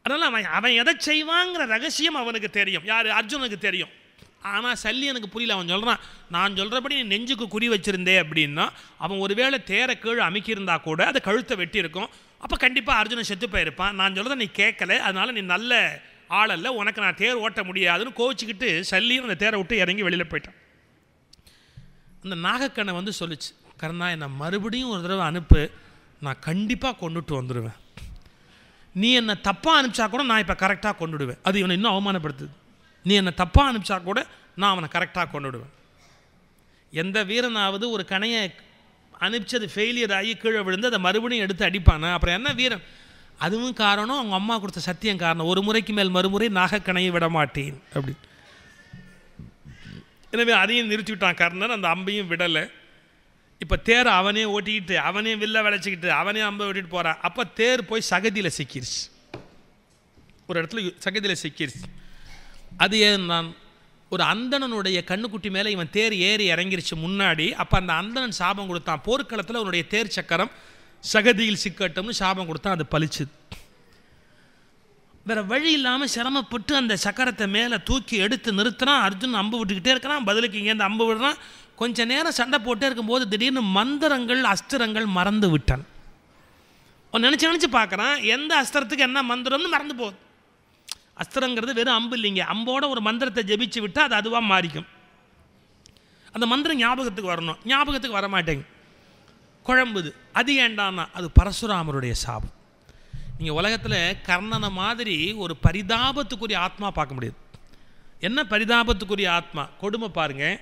அதனால் அவன் எதை செய்வாங்கிற ரகசியம் அவனுக்கு தெரியும். யார்? அர்ஜுனுக்கு தெரியும். ஆனால் சல்லியனுக்கு புரியல. அவன் சொல்கிறான், நான் சொல்கிறபடி நீ நெஞ்சுக்கு குறி வச்சுருந்தே அப்படின்னா அவன் ஒருவேளை தேரை கீழே அமைக்கியிருந்தா கூட அதை கழுத்தை வெட்டியிருக்கும். அப்போ கண்டிப்பாக அர்ஜுனன் செத்து போயிருப்பான். நான் சொல்கிறத நீ கேட்கல, அதனால் நீ நல்ல ஆளல்ல, உனக்கு நான் தேர் ஓட்ட முடியாதுன்னு கோவிச்சுக்கிட்டு சல்லியும் அந்த தேரை விட்டு இறங்கி வெளியில் போயிட்டான். அந்த நாகக்கண்ணை வந்து சொல்லிச்சு, கர்ணா என்னை மறுபடியும் ஒரு தடவை அனுப்பு, நான் கண்டிப்பாக கொண்டுட்டு வந்துடுவேன். நீ என்னை தப்பாக அனுப்பிச்சா கூட நான் இப்போ கரெக்டாக கொண்டுடுவேன். அது இவனை இன்னும் அவமானப்படுத்துது. நீ என்னை தப்பாக அனுப்பிச்சா கூட நான் அவனை கரெக்டாக கொண்டுடுவேன். எந்த வீரனாவது ஒரு கணையை அனுப்பிச்சது ஃபெயிலியர் ஆகி கீழே விழுந்து அதை மறுபடியும் எடுத்து அடிப்பானே, அப்புறம் என்ன வீரன்? அதுவும் காரணம் அவங்க அம்மா கொடுத்த சத்தியம் காரணம். ஒரு முறைக்கு மேல் மறுமுறை நாகக்கணையை விட மாட்டேன் அப்படி. எனவே அதையும் நிறுத்திவிட்டான் கர்ணன், அந்த அம்பையும் விடலை. இப்போ தேரை அவனே ஓட்டிக்கிட்டு அவனே வில்ல விளைச்சிக்கிட்டு அவனே அம்பை ஓட்டிகிட்டு போகிறான். அப்போ தேர் போய் சகதியில் சிக்கிருச்சு, ஒரு இடத்துல சகதியில் சிக்கிருச்சு. அது ஏன் நான் ஒரு அந்தணனுடைய கண்ணுக்குட்டி மேலே இவன் தேர் ஏறி இறங்கிருச்சு முன்னாடி. அப்போ அந்த அந்தணன் சாபம் கொடுத்தான், போர்க்களத்தில் அவனுடைய தேர் சக்கரம் சகதியில் சிக்கட்டும்னு சாபம் கொடுத்தான். அது பலிச்சுது. வேறு வழி இல்லாமல் சிரமப்பட்டு அந்த சக்கரத்தை மேலே தூக்கி எடுத்து நிறுத்தினான். அர்ஜுன் அம்பு விட்டுக்கிட்டே இருக்கிறான், பதிலுக்கு இங்கேருந்து அம்பு விடுறான். கொஞ்சம் நேரம் சண்டை போட்டே இருக்கும்போது திடீர்னு மந்திரங்கள் அஸ்திரங்கள் மறந்து விட்டான். அவன் நினச்சி பார்க்குறான், எந்த அஸ்திரத்துக்கு என்ன மந்திரம்னு மறந்து போகுது. அஸ்திரங்கிறது வெறும் அம்பு இல்லைங்க, அம்போட ஒரு மந்திரத்தை ஜெபிச்சு விட்டால் அது அதுவாக மாறிக்கும். அந்த மந்திரம் ஞாபகத்துக்கு வரணும், ஞாபகத்துக்கு வரமாட்டேங்க, குழம்புது. அது ஏண்டான்னா அது பரசுராமருடைய சாபம். நீங்கள் உலகத்தில் கர்ணனை மாதிரி ஒரு பரிதாபத்துக்குரிய ஆத்மா பார்க்க முடியாது. என்ன பரிதாபத்துக்குரிய ஆத்மா? கொடுமை பாருங்கள்,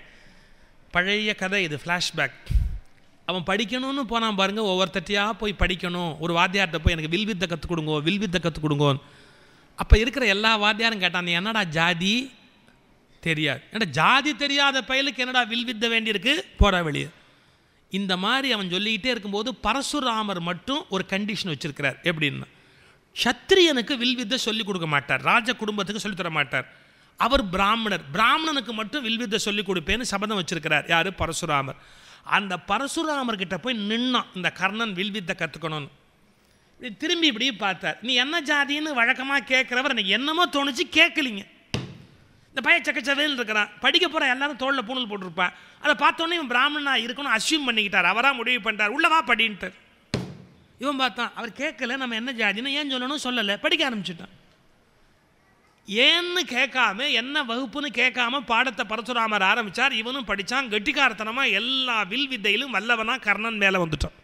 பழைய கதை இது, ஃப்ளாஷ்பேக். அவன் படிக்கணும்னு போனான் பாருங்கள், ஒவ்வொருத்தட்டியாக போய் படிக்கணும். ஒரு வாத்தியார்கிட்ட போய் எனக்கு வில்வித்தை கற்றுக் கொடுங்கோ, வில்வித்தை கற்றுக் கொடுங்கோன்னு. அப்போ இருக்கிற எல்லா வாத்தியாரும் கேட்டான், நீ என்னடா ஜாதி தெரியாது, ஏன்னா ஜாதி தெரியாத பயலுக்கு என்னடா வில்வித்தை வேண்டியிருக்கு, போடா வெளியே. இந்த மாதிரி அவன் சொல்லிக்கிட்டே இருக்கும்போது பரசுராமர் மட்டும் ஒரு கண்டிஷன் வச்சுருக்கிறார். எப்படின்னா, சத்திரியனுக்கு வில்வித்தை சொல்லிக் கொடுக்க மாட்டார், ராஜ குடும்பத்துக்கு சொல்லித்தர மாட்டார். அவர் பிராமணர், பிராமணனுக்கு மட்டும் வில்வித்தை சொல்லிக் கொடுப்பேன்னு சபதம் வச்சிருக்கிறார். யார்? பரசுராமர். அந்த பரசுராமர்கிட்ட போய் நின்னான் இந்த கர்ணன் வில்வித்தை கற்றுக்கணும்னு. திரும்பி இப்படி பார்த்தார். நீ என்ன ஜாதின்னு வழக்கமாக கேட்குறவர் எனக்கு என்னமோ தோணுச்சு, கேட்கலிங்க. இந்த பையன் சக்கச்சவேல் இருக்கிறான், படிக்க போகிற எல்லாரும் தோளில் பூணல் போட்டிருப்பான். அதை பார்த்தோன்னே இவன் பிராமணனாக இருக்கணும் அசியூம் பண்ணிக்கிட்டார், அவராக முடிவு பண்ணிட்டார், உள்ளவா படின்ட்டார். இவன் பார்த்தான், அவர் கேட்கல, நம்ம என்ன ஜாதின்னு ஏன் சொல்லணும் சொல்லலை, படிக்க ஆரம்பிச்சுட்டான். ஏன்னு கேட்காம, என்ன வகுப்புன்னு கேட்காம பாடத்தை பரசுராமர் ஆரம்பித்தார். இவனும் படித்தான், கெட்டிக்காரத்தனமாக எல்லா வில் வித்தையிலும் வல்லவனாக கர்ணன் மேலே வந்துட்டான்.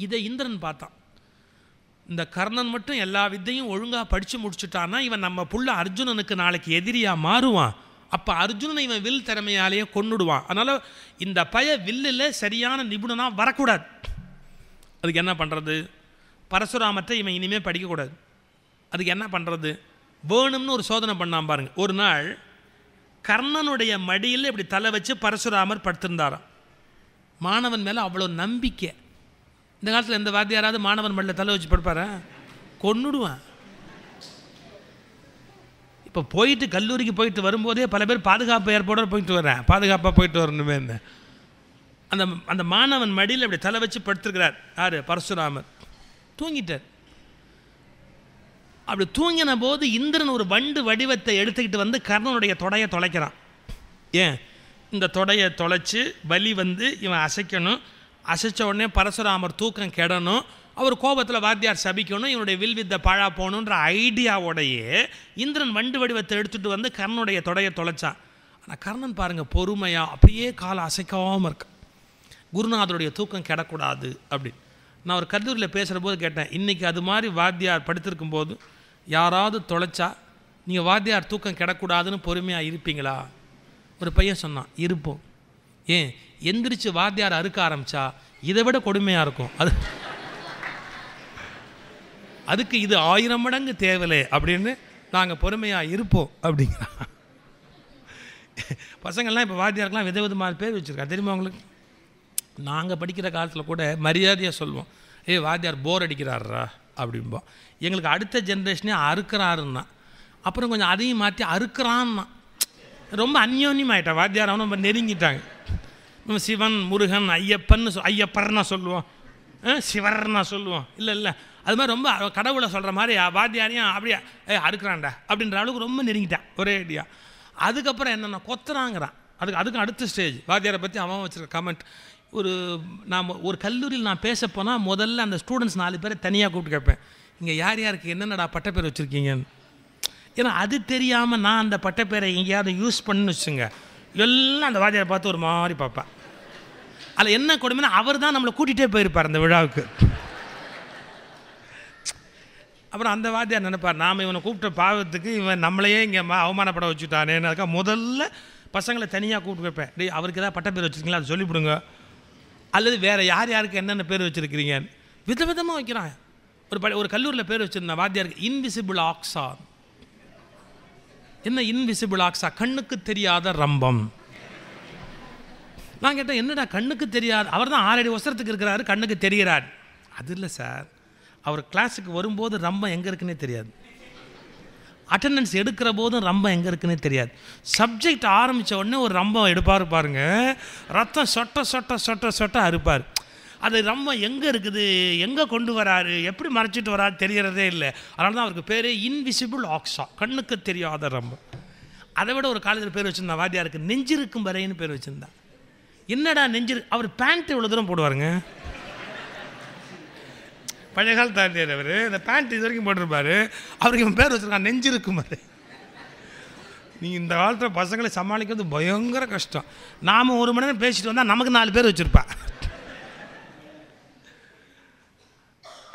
இதை இந்திரன் பார்த்தான், இந்த கர்ணன் மட்டும் எல்லா வித்தையும் ஒழுங்காக படித்து முடிச்சுட்டான்னா இவன் நம்ம புள்ள அர்ஜுனனுக்கு நாளைக்கு எதிரியாக மாறுவான். அப்போ அர்ஜுனனை இவன் வில் திறமையாலேயே கொன்னுடுவான். அதனால் இந்த பய வில்லில் சரியான நிபுணனாக வரக்கூடாது. அதுக்கு என்ன பண்ணுறது? பரசுராமத்தை இவன் இனிமேல் படிக்கக்கூடாது. அதுக்கு என்ன பண்ணுறது? வேணும்னு ஒரு சோதனை பண்ணான் பாருங்க. ஒரு நாள் கர்ணனுடைய மடியில் இப்படி தலை வச்சு பரசுராமர் படுத்திருந்தாராம். மாணவன் மேலே அவ்வளோ நம்பிக்கை. இந்த காலத்தில் எந்த வாத்தியாராவது மாணவன் மடியில் தலை வச்சு படுப்பாரா? கொன்னுடுவான். இப்போ போயிட்டு கல்லூரிக்கு போயிட்டு வரும்போதே பல பேர் பாதுகாப்பு ஏற்பாடோடு போயிட்டு வரேன், பாதுகாப்பாக போயிட்டு வரணுமே. அந்த அந்த மாணவன் மடியில் இப்படி தலை வச்சு படுத்துருக்கிறார். யார்? பரசுராமர். தூங்கிட்டார். அப்படி தூங்கின போது இந்திரன் ஒரு வண்டு வடிவத்தை எடுத்துக்கிட்டு வந்து கர்ணனுடைய தொடையை தொலைக்கிறான். ஏன்? இந்த தொடையை தொலைச்சி வலி வந்து இவன் அசைக்கணும், அசைச்ச உடனே பரசுராமர் தூக்கம் கெடணும், அவர் கோபத்தில் வாத்தியார் சபிக்கணும், இவனுடைய வில்வித்தை பாழா போகணுன்ற ஐடியாவோடையே இந்திரன் வண்டு வடிவத்தை எடுத்துகிட்டு வந்து கர்ணனுடைய தொடையை தொலைச்சான். ஆனால் கர்ணன் பாருங்கள், பொறுமையாக அப்படியே காலை அசைக்காமல் இருக்க. குருநாதருடைய தூக்கம் கெடக்கூடாது அப்படி. நான் ஒரு கல்லூரியில் பேசுகிற போது கேட்டேன், இன்றைக்கி அது மாதிரி வாத்தியார் படுத்திருக்கும் போது யாராவது தொலைச்சா நீங்கள் வாத்தியார் தூக்கம் கெடக்கூடாதுன்னு பொறுமையாக இருப்பீங்களா? ஒரு பையன் சொன்னான், இருப்போம். ஏன்? எந்திரிச்சு வாத்தியார் அறுக்க ஆரம்பித்தா இதை விட கொடுமையாக இருக்கும், அதுக்கு இது 1000 மடங்கு தேவலை அப்படின்னு நாங்கள் பொறுமையாக இருப்போம் அப்படிங்கிறா. பசங்கள்லாம் இப்போ வாத்தியாருக்கெலாம் விதவிதமான பேர் வச்சுருக்கா தெரியுமா உங்களுக்கு? நாங்கள் படிக்கிற காலத்தில் கூட மரியாதையாக சொல்லுவோம், வாத்தியார் போர் அடிக்கிறாரா அப்படிம்போம். எங்களுக்கு அடுத்த ஜென்ரேஷனே அறுக்கிறாருன்னா, அப்புறம் கொஞ்சம் அதையும் மாற்றி அறுக்கிறான்னா, ரொம்ப அந்யோன்யமாயிட்டான் வாத்தியார். அவனை நம்ம நெருங்கிட்டாங்க. நம்ம சிவன் முருகன் ஐயப்பன்னு ஐயப்பர்னா சொல்லுவோம், சிவர் நான் சொல்லுவோம். இல்லை அது மாதிரி ரொம்ப கடவுளை சொல்கிற மாதிரி வாத்தியாரையும் அப்படியே அறுக்கிறான்டா அப்படின்ற அளவுக்கு ரொம்ப நெருங்கிட்டான் ஒரே ஐடியா. அதுக்கப்புறம் என்னென்ன கொத்துறாங்கிறான். அதுக்கு அடுத்த ஸ்டேஜ் வாத்தியாரை பற்றி அவன் வச்சுருக்க கமெண்ட். நான் ஒரு கல்லூரியில் நான் பேச போனால் முதல்ல அந்த ஸ்டூடெண்ட்ஸ் 4 பேரை தனியாக கூப்பிட்டு கேட்பேன், இங்கே யாருக்கு என்னென்னடா பட்டப்பேர் வச்சுருக்கீங்கன்னு. ஏன்னா அது தெரியாமல் நான் அந்த பட்டப்பேரை எங்கேயாவது யூஸ் பண்ணுன்னு வச்சுங்க, எல்லாம் அந்த வாத்தியாரை பார்த்து ஒரு மாதிரி பார்ப்பேன். அதில் என்ன கொடுமைன்னா அவர் தான் நம்மளை கூட்டிகிட்டே போயிருப்பார் அந்த விழாவுக்கு. அப்புறம் அந்த வாத்தியார் நினைப்பார், நாம் இவனை கூப்பிட்ட பாவத்துக்கு இவன் நம்மளையே இங்கே அவமானப்பட வச்சுட்டானேன்னு. அதுக்காக முதல்ல பசங்களை தனியாக கூப்பிட்டு வைப்பேன். டேய் அவருக்கு ஏதாவது பட்டப்பேர் வச்சுருக்கீங்களா அதை சொல்லிவிடுங்க, அல்லது வேறு யாருக்கு என்னென்ன பேர் வச்சுருக்கிறீங்க விதவிதமாக வைக்கிறான். ஒரு கல்லூரியில் பேர் வச்சுருந்தேன் வாத்தியாருக்கு, இன்விசிபிள் ஆக்ஸா. என்ன இன்விசிபிள் ஆக்ஸா? கண்ணுக்கு தெரியாத ரம்பம். நான் கேட்டேன், என்னடா கண்ணுக்கு தெரியாது? அவர் தான் 6 அடி உசரத்துக்கு இருக்கிறாரு, கண்ணுக்கு தெரிகிறார். அது இல்லை சார், அவர் கிளாஸுக்கு வரும்போது ரம்பம் எங்கே இருக்குன்னே தெரியாது, அட்டெண்டன்ஸ் எடுக்கிற போதும் ரம்பம் எங்கே இருக்குன்னே தெரியாது. சப்ஜெக்ட் ஆரம்பித்த உடனே ஒரு ரம்பம் எடுப்பார் பாருங்க, ரத்தம் சொட்ட சொட்ட சொட்ட சொட்ட அறுப்பார். அது ரம்பம் எங்கே இருக்குது, எங்கே கொண்டு வராரு, எப்படி மறைச்சிட்டு வராரு தெரியறதே இல்லை. அதனால தான் அவருக்கு பேர் இன்விசிபிள் ஆக்ஸா, கண்ணுக்கு தெரியாத ரம்பம். அதை விட ஒரு காலேஜில் பேர் வச்சுருந்தா வாத்தியாருக்கு நெஞ்சிருக்கும் வரைன்னு பேர் வச்சுருந்தா. என்னடா நெஞ்சிரு, அவர் பேண்ட் இவ்வளோ தூரம் போடுவாருங்க. பழைய காலத்து ஆண்டியார் அவர், இந்த பேண்ட் இது வரைக்கும் போட்டிருப்பாரு. அவருக்கு இவன் பேர் வச்சுருக்கான் நெஞ்சிருக்கும் வரை. நீங்கள் இந்த காலத்தில் பசங்களை சமாளிக்கிறது பயங்கர கஷ்டம். நாம் ஒரு மணி நேரம் பேசிட்டு வந்தால் நமக்கு 4 பேர் வச்சுருப்பா.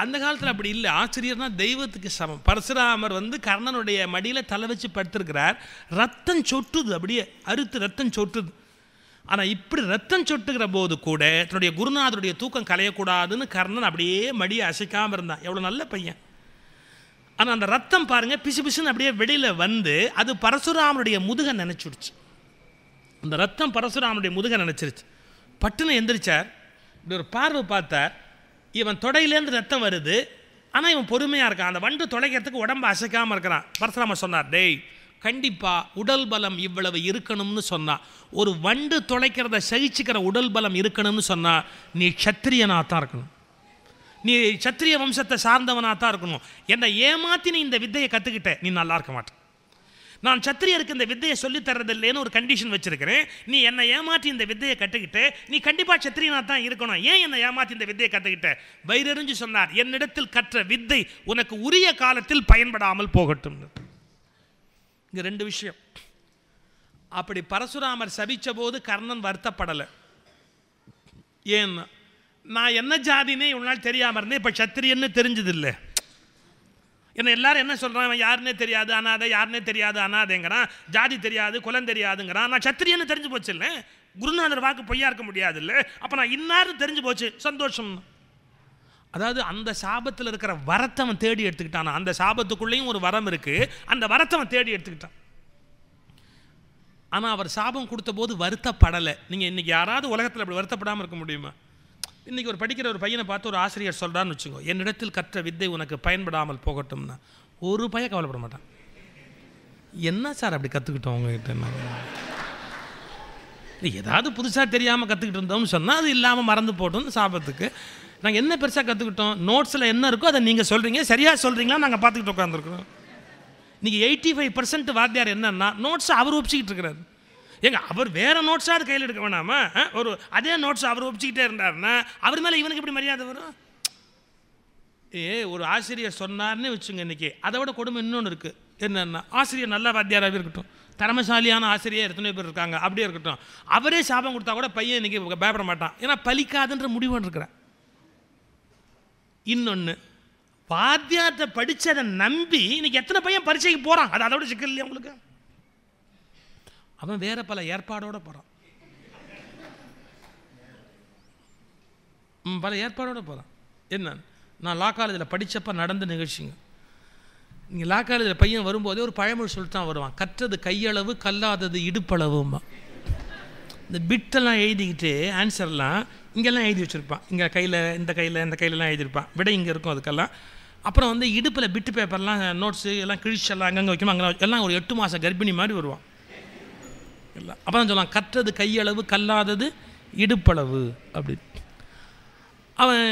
அந்த காலத்தில் அப்படி இல்லை. ஆசிரியர்னா தெய்வத்துக்கு சமம். பரசுராமர் கர்ணனுடைய மடியில் தலை வச்சு படுத்திருக்கிறார். ரத்தம் சொட்டுது, அப்படியே அறுத்து ரத்தம் சொட்டுது. ஆனால் இப்படி ரத்தம் சொட்டுகிற போது கூட தன்னுடைய குருநாதருடைய தூக்கம் கலையக்கூடாதுன்னு கர்ணன் அப்படியே மடியை அசைக்காமல் இருந்தான். எவ்வளோ நல்ல பையன். ஆனால் அந்த ரத்தம் பாருங்கள் பிசு பிசுன்னு அப்படியே வெளியில் அது பரசுராமனுடைய முதுகை நினச்சிடுச்சு. அந்த ரத்தம் பரசுராமனுடைய முதுகை நினச்சிருச்சு. பட்டுன்னு எந்திரிச்சார், இப்படி ஒரு பார்வை பார்த்தார். இவன் தொடையிலேருந்து ரத்தம் வருது, ஆனால் இவன் பொறுமையாக இருக்கான். அந்த வண்டு தொலைக்கிறதுக்கு உடம்பு அசைக்காமல் இருக்கிறான். பரசுராமர் சொன்னார், டேய் கண்டிப்பாக உடல் பலம் இவ்வளவு இருக்கணும்னு சொன்னான். ஒரு வண்டு தொலைக்கிறத சகிச்சுக்கிற உடல் பலம் இருக்கணும்னு சொன்னால் நீ சத்திரியனாக தான் இருக்கணும், நீ சத்திரிய வம்சத்தை சார்ந்தவனாக தான் இருக்கணும். என்னை ஏமாற்றி நீ இந்த வித்தையை கற்றுக்கிட்ட, நீ நல்லா இருக்க மாட்டேன். நான் சத்திரியருக்கு இந்த வித்தையை சொல்லித்தரதில்லைன்னு ஒரு கண்டிஷன் வச்சுருக்கிறேன். நீ என்னை ஏமாற்றி இந்த வித்தையை கற்றுக்கிட்டு நீ கண்டிப்பாக சத்திரியனாக தான் இருக்கணும். ஏன் என்னை ஏமாற்றி இந்த வித்தையை கற்றுக்கிட்ட? வயிறறிஞ்சு சொன்னார், என்னிடத்தில் கற்ற வித்தை உனக்கு உரிய காலத்தில் பயன்படாமல் போகட்டும். இங்கே 2 விஷயம். அப்படி பரசுராமர் சபித்த போது கர்ணன் வருத்தப்படலை. ஏன்னா நான் என்ன ஜாதினே இவ்வளோ நாள் தெரியாமல் இருந்தேன், இப்போ சத்திரியன்னு தெரிஞ்சதில்லை. என்ன எல்லாரும் என்ன சொல்கிறான், யாருன்னே தெரியாது அனாதை, யாருன்னே தெரியாது அனாதைங்கிறான், ஜாதி தெரியாது குலம் தெரியாதுங்கிறான். நான் சத்திரியன்னு தெரிஞ்சு போச்சு இல்லை, குருநாதர் வாக்கு பொய்யா இருக்க முடியாது இல்லை, அப்போ நான் இன்னாரும் தெரிஞ்சு போச்சு, சந்தோஷம். அதாவது அந்த சாபத்தில் இருக்கிற வரத்தை அவன் தேடி எடுத்துக்கிட்டான். அந்த சாபத்துக்குள்ளேயும் ஒரு வரம் இருக்குது, அந்த வரத்தை அவன் தேடி எடுத்துக்கிட்டான். ஆனால் அவர் சாபம் கொடுத்த போது வருத்தப்படலை. நீங்கள் இன்றைக்கி யாராவது உலகத்தில் அப்படி வருத்தப்படாமல் இருக்க முடியுமா? இன்றைக்கி ஒரு படிக்கிற ஒரு பையனை பார்த்து ஒரு ஆசிரியர் சொல்கிறான்னு வச்சுக்கோ, என்னிடத்தில் கற்ற வித்தை உனக்கு பயன்படாமல் போகட்டும்னா ஒரு பையன் கவலைப்பட மாட்டான். என்ன சார் அப்படி கற்றுக்கிட்டோம் உங்ககிட்ட? ஏதாவது புதுசாக தெரியாமல் கற்றுக்கிட்டு இருந்தோம்னு சொன்னால் அது இல்லாமல் மறந்து போட்டோம்னு சாபத்துக்கு. நாங்கள் என்ன பெருசாக கற்றுக்கிட்டோம்? நோட்ஸில் என்ன இருக்கோ அதை நீங்கள் சொல்கிறீங்க, சரியாக சொல்கிறீங்களா நாங்கள் பார்த்துக்கிட்டு உட்காந்துருக்குறோம். இன்றைக்கி 85% வாத்தியார் என்னன்னா நோட்ஸை அவர் ஒப்பிச்சிக்கிட்டு இருக்கிறார். அவர் வேறு நோட்ஸாக கையில் எடுக்க வேணாமா? அதே நோட்ஸ் அவர் ஒப்பிச்சிக்கிட்டே இருந்தாருன்னா அவர் மேலே இவனுக்கு எப்படி மரியாதை வரும்? ஒரு ஆசிரியர் சொன்னார்னு வச்சுங்க, இன்றைக்கி அதை விட கொடுமை இன்னொன்று இருக்குது. என்னென்னா ஆசிரியர் நல்ல வாத்தியாராகவே இருக்கட்டும், திறமைசாலியான ஆசிரியர் எத்தனை பேர் இருக்காங்க, அப்படியே இருக்கட்டும், அவரே சாபம் கொடுத்தா கூட பையன் இன்றைக்கி பயப்பட மாட்டான், ஏன்னா பலிக்காதுன்ற முடிவு இருக்கிறேன். இன்னொன்று, வாத்தியார்த்தை படித்ததை நம்பி இன்னைக்கு எத்தனை பையன் பரீட்சைக்கு போகிறான், அது அதோட சிக்கல் இல்லையா உங்களுக்கு? அவன் வேற பல ஏற்பாடோடு போகிறான், பல ஏற்பாடோடு போகிறான். என்ன, நான் லா காலேஜில் படித்தப்போ நடந்த நிகழ்ச்சிங்க. நீங்கள் லா காலேஜில் பையன் வரும்போதே ஒரு பழமொழி சொல்லிட்டு தான் வருவான், கற்றது கையளவு கல்லாதது இடுப்பளவுமா. இந்த பிட்டெல்லாம் எழுதிக்கிட்டு ஆன்சர்லாம் இங்கெல்லாம் எழுதி வச்சுருப்பான், இங்கே கையில் இந்த கையில் இந்த கையிலலாம் எழுதியிருப்பான், விட இங்கே இருக்கும் அதுக்கெல்லாம். அப்புறம் இடுப்பில் பிட்டு பேப்பர்லாம் நோட்ஸு எல்லாம் கிழிச்செல்லாம் அங்கங்கே வைக்கணும், அங்கே எல்லாம் ஒரு 8 மாத கர்ப்பிணி மாதிரி வருவான் எல்லாம். அப்போ தான் சொல்லலாம் கற்றது கையளவு கல்லாதது இடுப்பளவு அப்படி. அவன்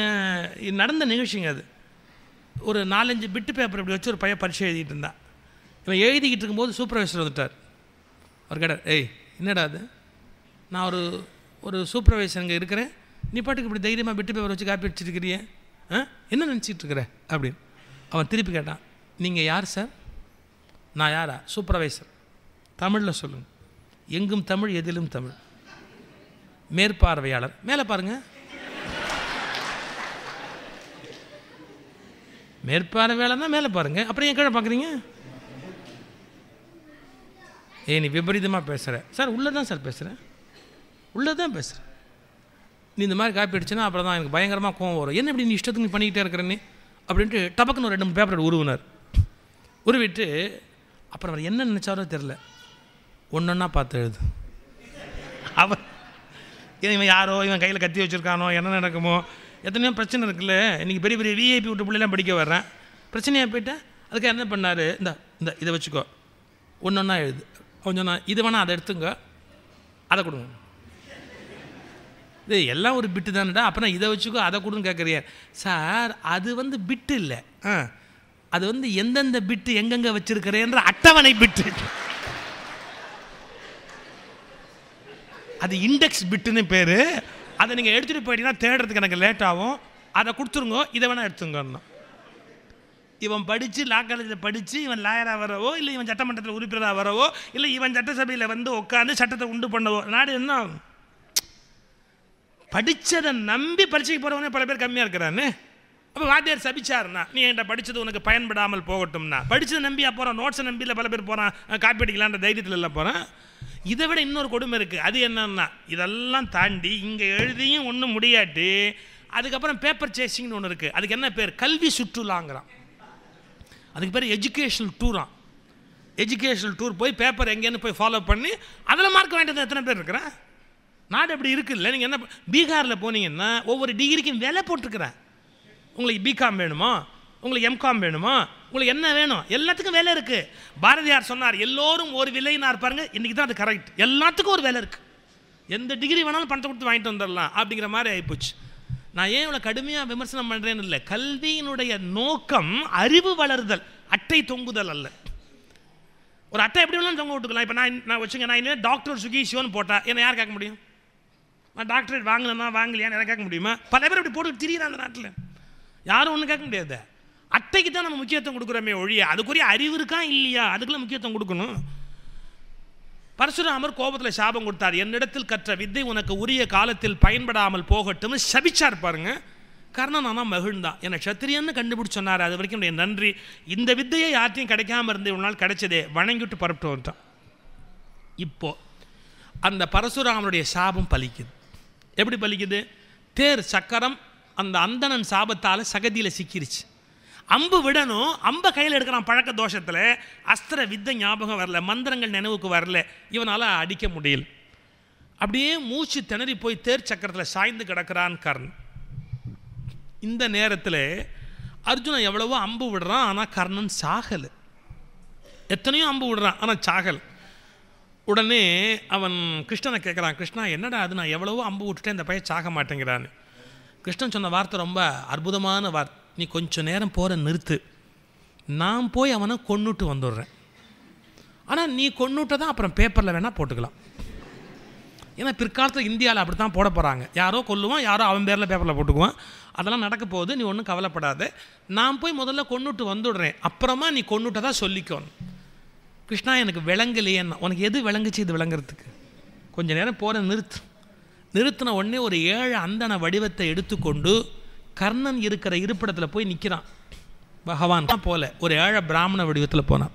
நடந்த நிகழ்ச்சிங்க அது. ஒரு 4-5 பிட்டு பேப்பர் இப்படி வச்சு ஒரு பையன் பரீட்சை எழுதிட்டு இருந்தான். இவன் எழுதிக்கிட்டு இருக்கும்போது சூப்பர்வைசர் வந்துட்டார். அவர் கேட்டார், ஏய் என்னடா அது, நான் ஒரு சூப்பர்வைசர் இங்கே இருக்கிறேன், நீ பாட்டுக்கு இப்படி தைரியமாக பிட்டு பேப்பர் வச்சு காப்பி அடிச்சிருக்கிறியே, என்ன நினச்சிட்டு இருக்கிற அப்படின்னு. அவன் திருப்பி கேட்டான், நீங்கள் யார் சார்? நான் யாரா? சூப்பர்வைசர். தமிழில் சொல்லுங்கள். எங்கும் தமிழ் எதிலும் தமிழ். மேற்பார்வையாளர். மேலே பாருங்கள். மேற்பார்வையாளர்னா மேலே பாருங்கள், அப்புறம் என் கீழே பார்க்குறீங்க? நீ விபரீதமாக பேசுகிற. சார் உள்ளே தான் சார் பேசுகிறேன், உள்ளே தான் பேசுகிறேன். நீ இந்த மாதிரி காப்பி அடிச்சுன்னா அப்புறம் தான் எனக்கு பயங்கரமாக கோவம் வரும். என்ன இப்படி நீ இஷ்டத்துக்கு நீ பண்ணிக்கிட்டே இருக்கிறேன்னு அப்படின்ட்டு டபக்குன்னு ஒரு 2-3 பேப்பர் உருவினார். உருவிட்டு அப்புறம் அவர் என்ன நினச்சாரோ தெரில, ஒன்றொன்னா பார்த்து எழுது. அவன் இவன் யாரோ, இவன் கையில் கத்தி வச்சுருக்கானோ, என்ன நடக்குமோ, எத்தனையோ பிரச்சனை இருக்குல்ல. இன்றைக்கி பெரிய பெரிய விஐபி விட்டு பிள்ளைலாம் படிக்க வர்றேன், பிரச்சனையாக போயிட்டேன். அதுக்கு என்ன பண்ணார், இந்த இதை வச்சுக்கோ, ஒன்றொன்னா எழுது. அவன் சொன்னான், இது வேணால் அதை எடுத்துங்க, அதை கொடுங்க. இது எல்லாம் ஒரு பிட்டு தானடா, அப்புறம் இதை வச்சுக்கோ அதை கொடுன்னு கேட்குறிய. சார் அது பிட்டு இல்லை, அது எந்தெந்த பிட்டு எங்கெங்கே வச்சுருக்கிறேன்ற அட்டவணை பிட்டு. அது இண்டெக்ஸ் பிட்டுன்னு பேர். அதை நீங்கள் எடுத்துகிட்டு போயிட்டீங்கன்னா தேடுறதுக்கு எனக்கு லேட் ஆகும். அதை கொடுத்துருங்க, இதை வேணால் எடுத்துங்கன்னா. இவன் படித்து லா காலேஜில் படித்து இவன் லாயராக வரவோ, இல்லை இவன் சட்டமன்றத்தில் உறுப்பினராக வரவோ, இல்லை இவன் சட்டசபையில் உட்காந்து சட்டத்தை உண்டு பண்ணவோ நாடு என்ன ஆகும்? படித்ததை நம்பி பரீட்சைக்கு போகிறவனே பல பேர் கம்மியாக இருக்கிறான்னு. அப்போ வாத்தியார் சபிச்சாருண்ணா, நீ என்கிட்ட படித்தது உனக்கு பயன்படாமல் போகட்டும்னா. படித்ததை நம்பியா போகிறான், நோட்ஸை நம்பியில் பல பேர் போகிறான், காப்பி அடிக்கலான்ற தைரியத்தில் இல்லை போகிறான். இதை விட இன்னொரு கொடுமை இருக்குது. அது என்னன்னா, இதெல்லாம் தாண்டி இங்கே எழுதியும் ஒன்றும் முடியாட்டி அதுக்கப்புறம் பேப்பர் சேசிங்னு ஒன்று இருக்குது. அதுக்கு என்ன பேர்? கல்வி சுற்றுலாங்கிறான். அதுக்கு பேர் எஜுகேஷனல் டூரான். எஜுகேஷனல் டூர் போய் பேப்பர் எங்கேன்னு போய் ஃபாலோ பண்ணி அதில் மார்க் வாங்கிட்டு எத்தனை பேர் இருக்கிறேன்? நாடு அப்படி இருக்குல்ல. நீங்கள் என்ன பீகாரில் போனீங்கன்னா ஒவ்வொரு டிகிரிக்கும் விலை போட்டிருக்கிறேன். உங்களுக்கு பிகாம் வேணுமா, உங்களுக்கு எம்காம் வேணுமா, உங்களுக்கு என்ன வேணும், எல்லாத்துக்கும் விலை இருக்குது. பாரதியார் சொன்னார், எல்லோரும் ஒரு விலைனார் பாருங்க. இன்றைக்கி தான் அது கரெக்ட். எல்லாத்துக்கும் ஒரு விலை இருக்குது. எந்த டிகிரி வேணாலும் பணத்தை கொடுத்து வாங்கிட்டு வந்துடலாம் அப்படிங்கிற மாதிரி ஆகிப்போச்சு. நான் ஏன் இவ்வளோ கடுமையாக விமர்சனம் பண்ணுறேன்னு இல்லை. கல்வியினுடைய நோக்கம் அறிவு வளர்தல், அட்டை தொங்குதல் அல்ல. ஒரு அட்டை எப்படி வேணாலும் தொங்க விட்டுக்கலாம். இப்போ நான் வச்சுங்க, நான் இன்னும் டாக்டர் சுகீஷோன்னு போட்டால் என்னை யார் கேட்க முடியும்? நான் டாக்டரேட் வாங்கினா வாங்கலையான்னு யாரை கேட்க முடியுமா? பல பேர் அப்படி போட்டு திரியிறான் அந்த நாட்டில். யாரும் ஒன்றும் கேட்க முடியாது. அட்டைக்கு தான் நம்ம முக்கியத்துவம் கொடுக்குறோமே ஒழிய அதுக்குரிய அறிவு இருக்கா இல்லையா அதுக்கெல்லாம் முக்கியத்துவம் கொடுக்கணும். பரசுராமர் கோபத்தில் சாபம் கொடுத்தார், என்னிடத்தில் கற்ற வித்தை உனக்கு உரிய காலத்தில் பயன்படாமல் போகட்டும்னு சபிச்சார் பாருங்க. கர்ணன் ஆனால் மகிழ்ந்தான், என்னை சத்திரியன்னு கண்டுபிடிச்சு சொன்னார். அது வரைக்கும் என்னுடைய நன்றி. இந்த வித்தையை யார்ட்டையும் கிடைக்காம இருந்து ஒரு நாள் கிடைச்சதே, வணங்கிட்டு பரப்பிட்டு வந்துட்டான். இப்போ அந்த பரசுராமனுடைய சாபம் பலிக்குது. எப்படி பலிக்குது? தேர் சக்கரம் அந்த அந்தணன் சாபத்தால் சகதியில் சிக்கிருச்சு. அம்பு விடணும், அம்பை கையில் எடுக்கிறான் பழக்க தோஷத்தில். அஸ்திர வித்தை ஞாபகம் வரல, மந்திரங்கள் நினைவுக்கு வரல, இவனால் அடிக்க முடியல. அப்படியே மூச்சு திணறி போய் தேர் சக்கரத்தில் சாய்ந்து கிடக்கிறான் கர்ணன். இந்த நேரத்தில் அர்ஜுனன் எவ்வளவோ அம்பு விடுறான், ஆனால் கர்ணன் சாகலை. எத்தனையோ அம்பு விடுறான், ஆனால் சாகலை. உடனே அவன் கிருஷ்ணனை கேட்குறான், கிருஷ்ணா என்னடா அது, நான் எவ்வளவோ அம்பு விட்டுட்டேன், இந்த பையன் சாக மாட்டேங்கிறான்னு. கிருஷ்ணன் சொன்ன வார்த்தை ரொம்ப அற்புதமான வார்த்தை. நீ கொஞ்சம் நேரம் போகிற நிறுத்து, நான் போய் அவனை கொன்னுட்டு வந்துடுறேன். ஆனால் நீ கொன்னுட்டதான் அப்புறம் பேப்பரில் வேணால் போட்டுக்கலாம். ஏன்னா பிற்காலத்தில் இந்தியாவில் அப்படி தான் போட போகிறாங்க. யாரோ கொல்லுவான், யாரோ அவன் பேரில் பேப்பரில் போட்டுக்குவான். அதெல்லாம் நடக்க போகுது, நீ ஒன்றும் கவலைப்படாத. நான் போய் முதல்ல கொன்னுட்டு வந்துடுறேன், அப்புறமா நீ கொன்னுட்டதா சொல்லிக்கோன்னு. கிருஷ்ணா எனக்கு விளங்கலையேன்னா, உனக்கு எது விளங்குச்சு இது விளங்குறதுக்கு? கொஞ்சம் நேரம் போகிற நிறுத்தின உடனே ஒரு 7 அந்தன வடிவத்தை எடுத்துக்கொண்டு கர்ணன் இருக்கிற இருப்பிடத்தில் போய் நிற்கிறான். பகவான் போல ஒரு 7 பிராமண வடிவத்தில் போனான்.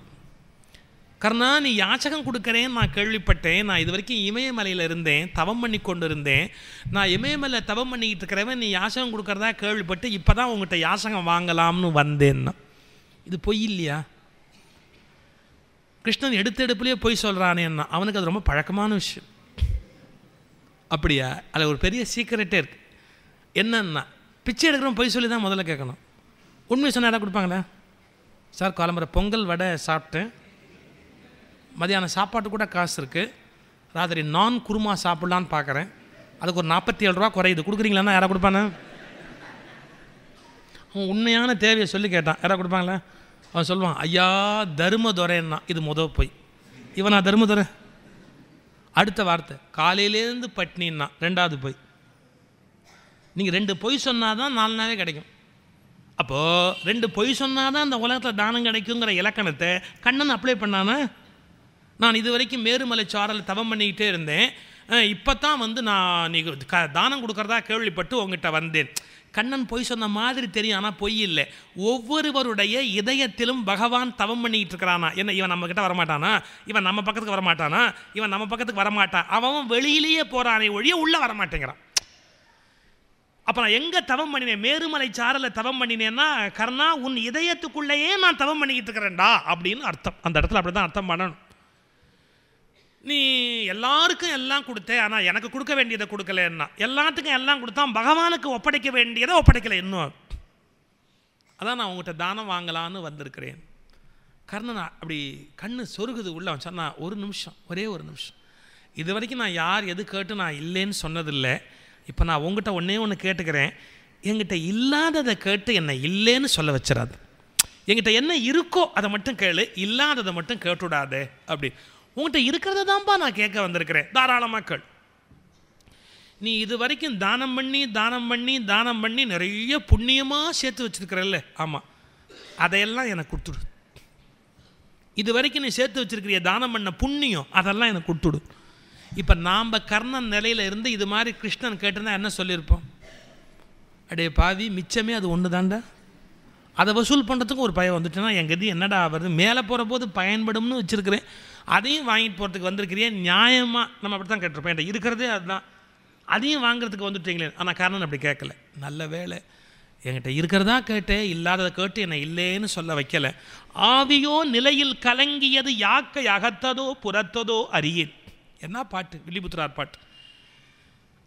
கர்ணா, நீ யாச்சகம் கொடுக்குறேன்னு நான் கேள்விப்பட்டேன். நான் இது வரைக்கும் இமயமலையில் இருந்தேன், தவம் பண்ணி கொண்டு இருந்தேன். நான் இமயமலை தவம் பண்ணிக்கிட்டு இருக்கிறவன் நீ யாசகம் கொடுக்குறதா கேள்விப்பட்டு இப்போ தான் உங்கள்கிட்ட யாசகம் வாங்கலாம்னு வந்தேன்னா. இது பொய் இல்லையா? கிருஷ்ணன் எடுப்புலேயே பொய் சொல்கிறானேன்னா அவனுக்கு அது ரொம்ப பழக்கமான விஷயம். அப்படியா? அதில் ஒரு பெரிய சீக்கிரட்டே இருக்குது. என்னன்னா, பிச்சை எடுக்கிறவன் பொய் சொல்லி தான் முதல்ல கேட்கணும். உண்மை சொன்னால் யாராவது கொடுப்பாங்களே? சார் காலம்பரை பொங்கல் வடை சாப்பிட்டேன், மதியானம் சாப்பாட்டு கூட காசு இருக்குது, ராத்திரி நான் குருமா சாப்பிட்லான்னு பார்க்குறேன், அதுக்கு ஒரு 47 ரூபா குறையுது, கொடுக்குறீங்களான்னா யாராவது கொடுப்பானே? அவன் உண்மையான தேவையை சொல்லி கேட்டான். யாராவது கொடுப்பாங்களே? அவன் சொல்லுவான், ஐயா தர்மதுரைன்னா. இது முதல் பொய். இவனா தர்மதுரை? அடுத்த வார்த்தை காலையிலேருந்து பட்னின்னா. ரெண்டாவது பொய். நீங்கள் 2 பொய் சொன்னால் தான் 4 நாளே கிடைக்கும். அப்போது 2 பொய் சொன்னால் தான் அந்த உலகத்தில் தானம் கிடைக்குங்கிற இலக்கணத்தை கண்ணன் அப்ளை பண்ணானா? நான் இது வரைக்கும் மேருமலை சாரல் தவம் பண்ணிக்கிட்டே இருந்தேன். இப்போ தான் நான் தானம் கொடுக்குறதா கேள்விப்பட்டு உங்ககிட்ட வந்தேன். கண்ணன் பொய் சொன்ன மாதிரி தெரியும், ஆனால் பொய் இல்லை. ஒவ்வொருவருடைய இதயத்திலும் பகவான் தவம் பண்ணிக்கிட்டு இருக்கிறானா. என்ன, இவன் நம்மக்கிட்ட வரமாட்டானா? இவன் நம்ம பக்கத்துக்கு வரமாட்டானா? இவன் நம்ம பக்கத்துக்கு வரமாட்டான். அவன் வெளியிலேயே போகிறானே ஒழிய உள்ளே வரமாட்டேங்கிறான். அப்போ நான் எங்கே தவம் பண்ணினேன்? மேருமலை சாரலை தவம் பண்ணினேன்னா, கர்ணா உன் இதயத்துக்குள்ளேயே நான் தவம் பண்ணிக்கிட்டு இருக்கிறேன்டா அப்படின்னு அர்த்தம். அந்த இடத்துல அப்படி தான் அர்த்தம் பண்ணணும். நீ எல்லாருக்கும் எல்லாம் கொடுத்த, ஆனால் எனக்கு கொடுக்க வேண்டியதை கொடுக்கலன்னா, எல்லாத்துக்கும் எல்லாம் கொடுத்தா பகவானுக்கு ஒப்படைக்க வேண்டியதை ஒப்படைக்கலை இன்னும். அதான் நான் உங்கள்கிட்ட தானம் வாங்கலான்னு வந்திருக்கிறேன். கர்ணன் அப்படி கண்ணு சொருகுது உள்ள. அவன் சொன்னா, ஒரு நிமிஷம், ஒரே ஒரு நிமிஷம். இது வரைக்கும் நான் யார் எது கேட்டு நான் இல்லைன்னு சொன்னதில்லை. இப்போ நான் உங்ககிட்ட ஒன்றே ஒன்று கேட்டுக்கிறேன். என்கிட்ட இல்லாததை கேட்டு என்னை இல்லைன்னு சொல்ல வச்சிடாது. என்கிட்ட என்ன இருக்கோ அதை மட்டும் கேளு, இல்லாததை மட்டும் கேட்டுவிடாதே அப்படி. உங்கள்கிட்ட இருக்கிறத தான்ப்பா நான் கேட்க வந்திருக்கிறேன், தாராளமாக கேள். நீ இது வரைக்கும் தானம் பண்ணி தானம் பண்ணி தானம் பண்ணி நிறைய புண்ணியமாக சேர்த்து வச்சுருக்கிறல்ல? ஆமாம், அதையெல்லாம் எனக்கு கொடுத்துடு. இது வரைக்கும் நீ சேர்த்து வச்சுருக்கிறிய தானம் பண்ண புண்ணியம், அதெல்லாம் எனக்கு கொடுத்துடு. இப்போ நாம் கர்ணன் நிலையில் இருந்து இது மாதிரி கிருஷ்ணன் கேட்டிருந்தா என்ன சொல்லியிருப்போம்? அடே பாவி, மிச்சமே அது ஒன்று தாண்டா. அதை வசூல் பண்ணுறதுக்கு ஒரு பயம் வந்துட்டுன்னா என் கதி என்னடா வருது? மேலே போகிற போது பயன்படும்னு வச்சுருக்கிறேன், அதையும் வாங்கிட்டு போகிறதுக்கு வந்திருக்கிறேன். நியாயமாக நம்ம அப்படி தான் கேட்டிருப்போம். என்கிட்ட இருக்கிறதே அதுதான், அதையும் வாங்குறதுக்கு வந்துட்டீங்களே. ஆனால் கர்ணன் அப்படி கேட்கல. நல்ல வேலை, என்கிட்ட இருக்கிறதா கேட்டேன், இல்லாததை கேட்டு என்னை இல்லைன்னு சொல்ல வைக்கலை. ஆவியோ நிலையில் கலங்கியது யாக்கை அகத்ததோ புறத்ததோ அறியேன். என்ன பாட்டு, வில்லிபுத்திரார் பாட்டு.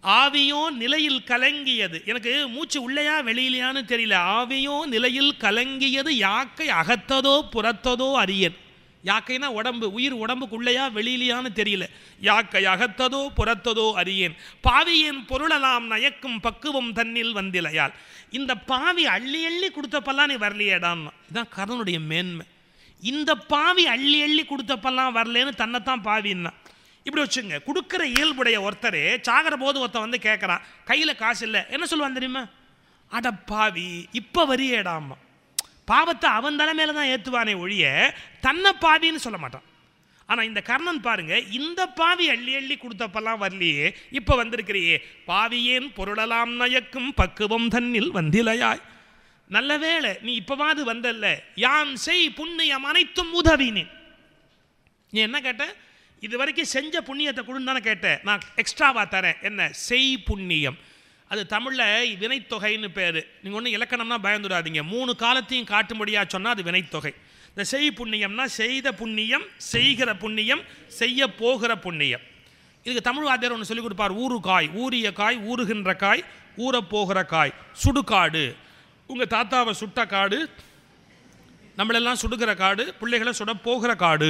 ஆவியோ நிலையில் கலங்கியது, எனக்கு மூச்சு உள்ளையா வெளியிலையான்னு தெரியல. ஆவியோ நிலையில் கலங்கியது யாக்கை அகத்ததோ புறத்ததோ அறியேன். யாக்கைனா உடம்பு, உயிர் உடம்புக்குள்ளையா வெளியிலையான்னு தெரியல. யாக்கை அகத்ததோ புறத்ததோ அறியேன். பாவியின் பொருளெல்லாம் நயக்கும் பக்குவம் தன்னில் வந்திலையால். இந்த பாவி அள்ளி அள்ளி கொடுத்தப்பெல்லாம் நீ வரலையேடான்னு. இதுதான் கர்ணனுடைய மேன்மை. இந்த பாவி அள்ளி அள்ளி கொடுத்தப்பெல்லாம் வரலேன்னு தன்னைத்தான் பாவின்னா. இப்படி வச்சுங்க, கொடுக்குற இயல்புடைய ஒருத்தர் சாகிற போது ஒருத்தன் வந்து கேட்குறான், கையில் காசு இல்லை, என்ன சொல்லுவான் தெரியுமா? அட பாவி, இப்போ வரியேடாமா. பாவத்தை அவன் தலைமையில தான் ஏற்றுவானே ஒழிய தன்னை பாவின்னு சொல்ல மாட்டான். ஆனால் இந்த கர்ணன் பாருங்க, இந்த பாவி அள்ளி அள்ளி கொடுத்தப்பெல்லாம் வரலையே, இப்போ வந்திருக்கிறியே. பாவியேன் பொருளெல்லாம் நயக்கும் பக்குவம் தன்னில் வந்திலையாய். நல்ல வேளை நீ இப்போவாது வந்தல்ல. யான் செய் புண்ணியம் அனைத்தும் உதவினேன். நீ என்ன கேட்ட? இது வரைக்கும் செஞ்ச புண்ணியத்தை கொடுன்னு தானே கேட்டேன். நான் எக்ஸ்ட்ராவாக தரேன். என்ன? செய் புண்ணியம். அது தமிழில் வினைத்தொகைன்னு பேர். நீங்கள் ஒன்றும் இலக்கணம்னா பயந்துடாதீங்க. 3 காலத்தையும் காட்டும்படியாக சொன்னால் அது வினைத்தொகை. இந்த செய் புண்ணியம்னா செய்த புண்ணியம், செய்கிற புண்ணியம், செய்ய போகிற புண்ணியம். இதுக்கு தமிழ் வாத்தியார் ஒன்று சொல்லிக் கொடுப்பார். ஊறுகாய், ஊறிய காய், ஊறுகின்ற காய், ஊறப்போகிற காய். சுடுகாடு, உங்கள் தாத்தாவை சுட்ட காடு, நம்மளெல்லாம் சுடுகிற காடு, பிள்ளைகளை சுட போகிற காடு,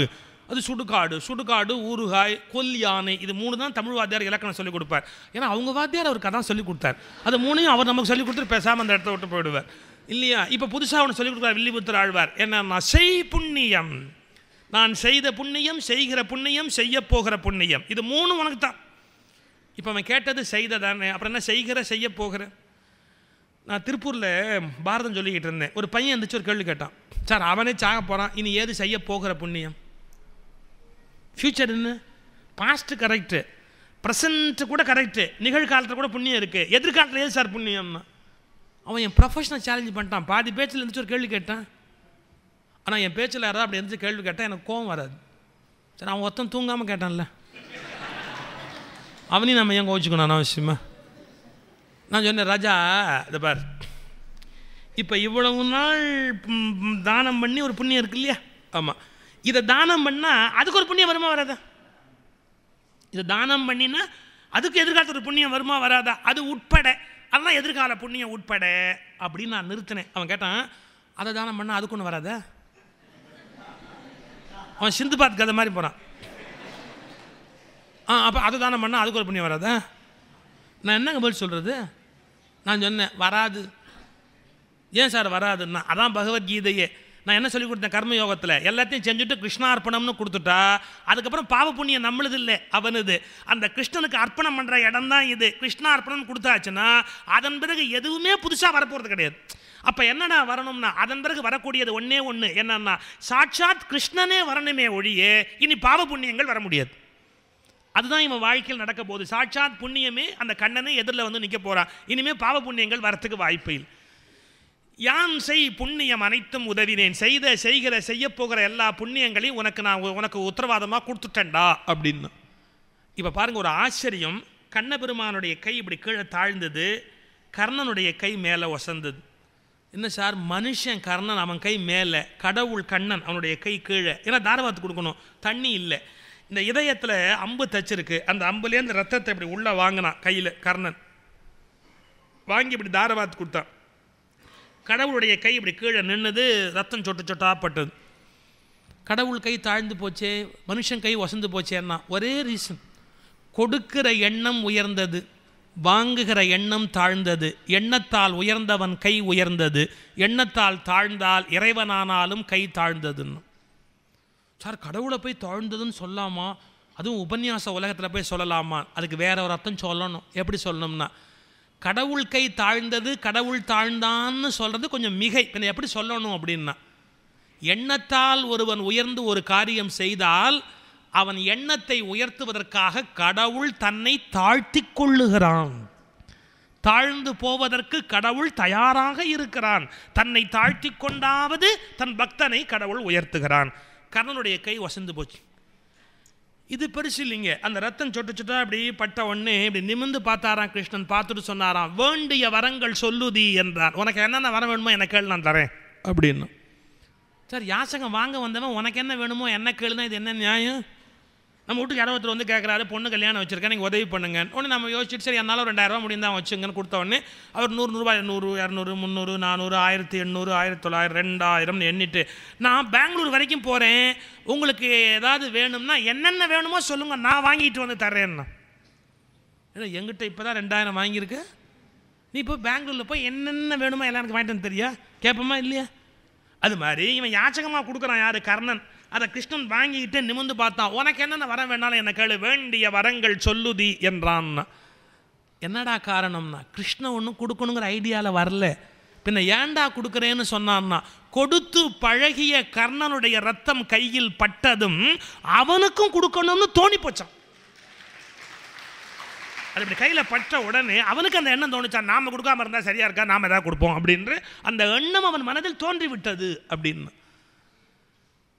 அது சுடுகாடு. சுடுகாடு, ஊறுகாய், கொல் யானை. இது 3 தான் தமிழ் வாத்தியார் இலக்கணம் சொல்லிக் கொடுப்பார். ஏன்னா அவங்க வாத்தியார் அவருக்கு அதான் சொல்லிக் கொடுத்தார். அது 3ஐயும் அவர் நமக்கு சொல்லிக் கொடுத்துட்டு பேசாமல் அந்த இடத்த விட்டு போயிடுவார் இல்லையா? இப்போ புதுசாக ஒன்று சொல்லிக் கொடுக்குறார் வில்லிபுத்திர ஆழ்வார். என்னன்னா, செய் புண்ணியம். நான் செய்த புண்ணியம், செய்கிற புண்ணியம், செய்ய போகிற புண்ணியம். இது 3 உனக்கு தான். இப்போ அவன் கேட்டது செய்ததானே, அப்புறம் என்ன செய்கிற செய்ய போகிற? நான் திருப்பூரில் பாரதம் சொல்லிக்கிட்டு இருந்தேன். ஒரு பையன் இருந்துச்சு, ஒரு கேள்வி கேட்டான். சார், அவனே சாக போகிறான், இனி ஏது செய்ய போகிற புண்ணியம்? ஃப்யூச்சர் என்ன? பாஸ்ட்டு கரெக்டு, ப்ரெசண்ட்டு கூட கரெக்டு, நிகழ்காலத்தில் கூட புண்ணியம் இருக்குது, எதிர்காலத்தில் ஏது சார் புண்ணியம்னா? அவன் என் ப்ரொஃபஷனல் சேலஞ்ச் பண்ணிட்டான். பாதி பேச்சில் இருந்துச்சு ஒரு கேள்வி கேட்டான். ஆனால் என் பேச்சில் யாராவது அப்படி இருந்துச்சு கேள்வி கேட்டால் எனக்கு கோவம் வராது. சரி, அவன் ஒருத்தன் தூங்காமல் கேட்டான்ல, அவனையும் நம்ம ஏன் கோவிச்சுக்கணும் அனாவசியமாக? நான் சொன்னேன், ராஜா இதை பார், இப்போ இவ்வளவு நாள் தானம் பண்ணி ஒரு புண்ணியம் இருக்கு இல்லையா? ஆமாம், இதை தானம் பண்ணால் அதுக்கு ஒரு புண்ணியம் வருமா வராதா? இதை தானம் பண்ணினா அதுக்கு எதிர்காலத்தில் ஒரு புண்ணியம் வருமா வராதா? அது உட்பட, அதெல்லாம் எதிர்கால புண்ணியம் உட்பட அப்படின்னு நான் நிறுத்தினேன். அவன் கேட்டான், அதை தானம் பண்ணால் அதுக்கு ஒன்று வராதா? அவன் சிந்து பாத் கதை மாதிரி போகிறான். அப்போ அதை தானம் பண்ணால் அதுக்கு ஒரு புண்ணியம் வராதா? நான் என்னங்க பதில் சொல்கிறது? நான் சொன்னேன், வராது. ஏன் சார் வராதுன்னா, அதான் பகவத்கீதையே. நான் என்ன சொல்லி கொடுத்தேன் கர்மயோகத்தில், எல்லாத்தையும் செஞ்சுட்டு கிருஷ்ணார்ப்பணம்னு கொடுத்துட்டா அதுக்கப்புறம் பாவ புண்ணியம் நம்மளுது இல்லை, அவனுது. அந்த கிருஷ்ணனுக்கு அர்ப்பணம் பண்ணுற இடம் தான் இது. கிருஷ்ணார்ப்பணம் கொடுத்தாச்சுன்னா அதன் பிறகு எதுவுமே புதுசாக வரப்போகிறது கிடையாது. அப்போ என்னடா வரணும்னா, அதன் பிறகு வரக்கூடியது ஒன்றே ஒன்று என்னன்னா, சாட்சாத் கிருஷ்ணனே வரணுமே ஒழியே இனி பாவ புண்ணியங்கள் வர முடியாது. அதுதான் இவன் வாழ்க்கையில் நடக்க போகுது. சாட்சாத் புண்ணியமே அந்த கண்ணனே எதிரில் வந்து நிற்க போகிறான். இனிமேல் பாவ புண்ணியங்கள் வரத்துக்கு வாய்ப்பு இல்லை. யான் செய் புண்ணியம் அனைத்தும் உதவினேன், செய்ய போகிற எல்லா புண்ணியங்களையும் உனக்கு உத்தரவாதமாக கொடுத்துட்டேன்டா அப்படின்னு. இப்போ பாருங்கள், ஒரு ஆச்சரியம். கண்ணபெருமானுடைய கை இப்படி கீழே தாழ்ந்தது, கர்ணனுடைய கை மேலே ஒசந்தது. என்ன சார், மனுஷன் கர்ணன் அவன் கை மேலே, கடவுள் கண்ணன் அவனுடைய கை கீழே. ஏன்னா தாரவாத்து கொடுக்கணும், தண்ணி இல்லை. இந்த இதயத்தில் அம்பு தச்சிருக்கு, அந்த அம்புலேருந்து ரத்தத்தை இப்படி உள்ளே வாங்கினான் கையில் கர்ணன். வாங்கி இப்படி தாரவாத்து கொடுத்தான். கடவுளுடைய கை இப்படி கீழே நின்றுது, ரத்தம் சொட்டு சொட்டாப்பட்டது. கடவுள் கை தாழ்ந்து போச்சே, மனுஷன் கை வசந்து போச்சேன்னா ஒரே ரீசன், கொடுக்கிற எண்ணம் உயர்ந்தது, வாங்குகிற எண்ணம் தாழ்ந்தது. எண்ணத்தால் உயர்ந்தவன் கை உயர்ந்தது, எண்ணத்தால் தாழ்ந்தால் இறைவனானாலும் கை தாழ்ந்ததுன்னு. சார், கடவுளை போய் தாழ்ந்ததுன்னு சொல்லாமா? அதுவும் உபன்யாச உலகத்தில் போய் சொல்லலாமா? அதுக்கு வேற ஒரு அர்த்தம் சொல்லணும். எப்படி சொல்லணும்னா, கடவுள் கை தாழ்ந்தது, கடவுள் தாழ்ந்தான்னு சொல்கிறது கொஞ்சம் மிகை. பின்ன எப்படி சொல்லணும் அப்படின்னா, எண்ணத்தால் ஒருவன் உயர்ந்து ஒரு காரியம் செய்தால் அவன் எண்ணத்தை உயர்த்துவதற்காக கடவுள் தன்னை தாழ்த்தி கொள்ளுகிறான். தாழ்ந்து போவதற்கு கடவுள் தயாராக இருக்கிறான். தன்னை தாழ்த்தி கொண்டாவது தன் பக்தனை கடவுள் உயர்த்துகிறான். கர்ணனுடைய கை வசந்து போச்சு. இது பெருசு இல்லைங்க. அந்த ரத்தம் சொட்டு சொட்டா அப்படி பட்ட உடனே இப்படி நிமிர்ந்து பார்த்தாராம் கிருஷ்ணன். பார்த்துட்டு சொன்னாராம், வேண்டிய வரங்கள் சொல்லுதி என்றார். உனக்கு என்னென்ன வர வேணுமோ என்ன கேளு, நான் தரேன் அப்படின்னு. சார், யாசகம் வாங்க வந்தவன் உனக்கு என்ன வேணுமோ என்ன கேளுனா இது என்ன நியாயம்? நம்ம வீட்டுக்கு யாரோ ஒருத்தர் வந்து கேட்குறாரு, பொண்ணு கல்யாணம் வச்சுருக்கேன், நீங்கள் உதவி பண்ணுங்க. உடனே நம்ம யோசிச்சுட்டு சரி என்னால் 2000 முடிந்தால் வச்சுங்கன்னு கொடுத்த உடனே அவர் 100 ரூபாய், 100, 200, 300, 400, 1800, 1900, 2000 எண்ணிட்டு, நான் பெங்களூர் வரைக்கும் போகிறேன், உங்களுக்கு ஏதாவது வேணும்னா என்னென்ன வேணுமோ சொல்லுங்கள், நான் வாங்கிட்டு வந்து தர்றேன்னா. ஏன்னா எங்கிட்ட இப்போ தான் 2000 வாங்கியிருக்கு, நீ இப்போ பெங்களூரில் போய் என்னென்ன வேணுமோ எல்லாம் எனக்கு வாங்கிட்டு வந்து தெரியா கேட்போமா இல்லையா? அது மாதிரி இவன் யாச்சகமாக கொடுக்குறான் யார், கர்ணன். அதை கிருஷ்ணன் வாங்கிக்கிட்டு நிமிர்ந்து பார்த்தான். உனக்கு என்னென்ன வர வேணாலும் என்ன கேளு, வேண்டிய வரங்கள் சொல்லுதி என்றான். என்னடா காரணம்னா, கிருஷ்ணன் ஒன்றும் கொடுக்கணுங்கிற ஐடியாவில் வரல. பின்ன ஏண்டா கொடுக்குறேன்னு சொன்னான்னா, கொடுத்து பழகிய கர்ணனுடைய ரத்தம் கையில் பட்டதும் அவனுக்கும் கொடுக்கணும்னு தோணி போச்சான். அது இப்படி கையில் பட்ட உடனே அவனுக்கு அந்த எண்ணம் தோணுச்சான், நாம் கொடுக்காம இருந்தால் சரியா இருக்கா, நாம் எதாவது கொடுப்போம் அப்படின்னு அந்த எண்ணம் அவன் மனதில் தோன்றி விட்டது அப்படின்னு.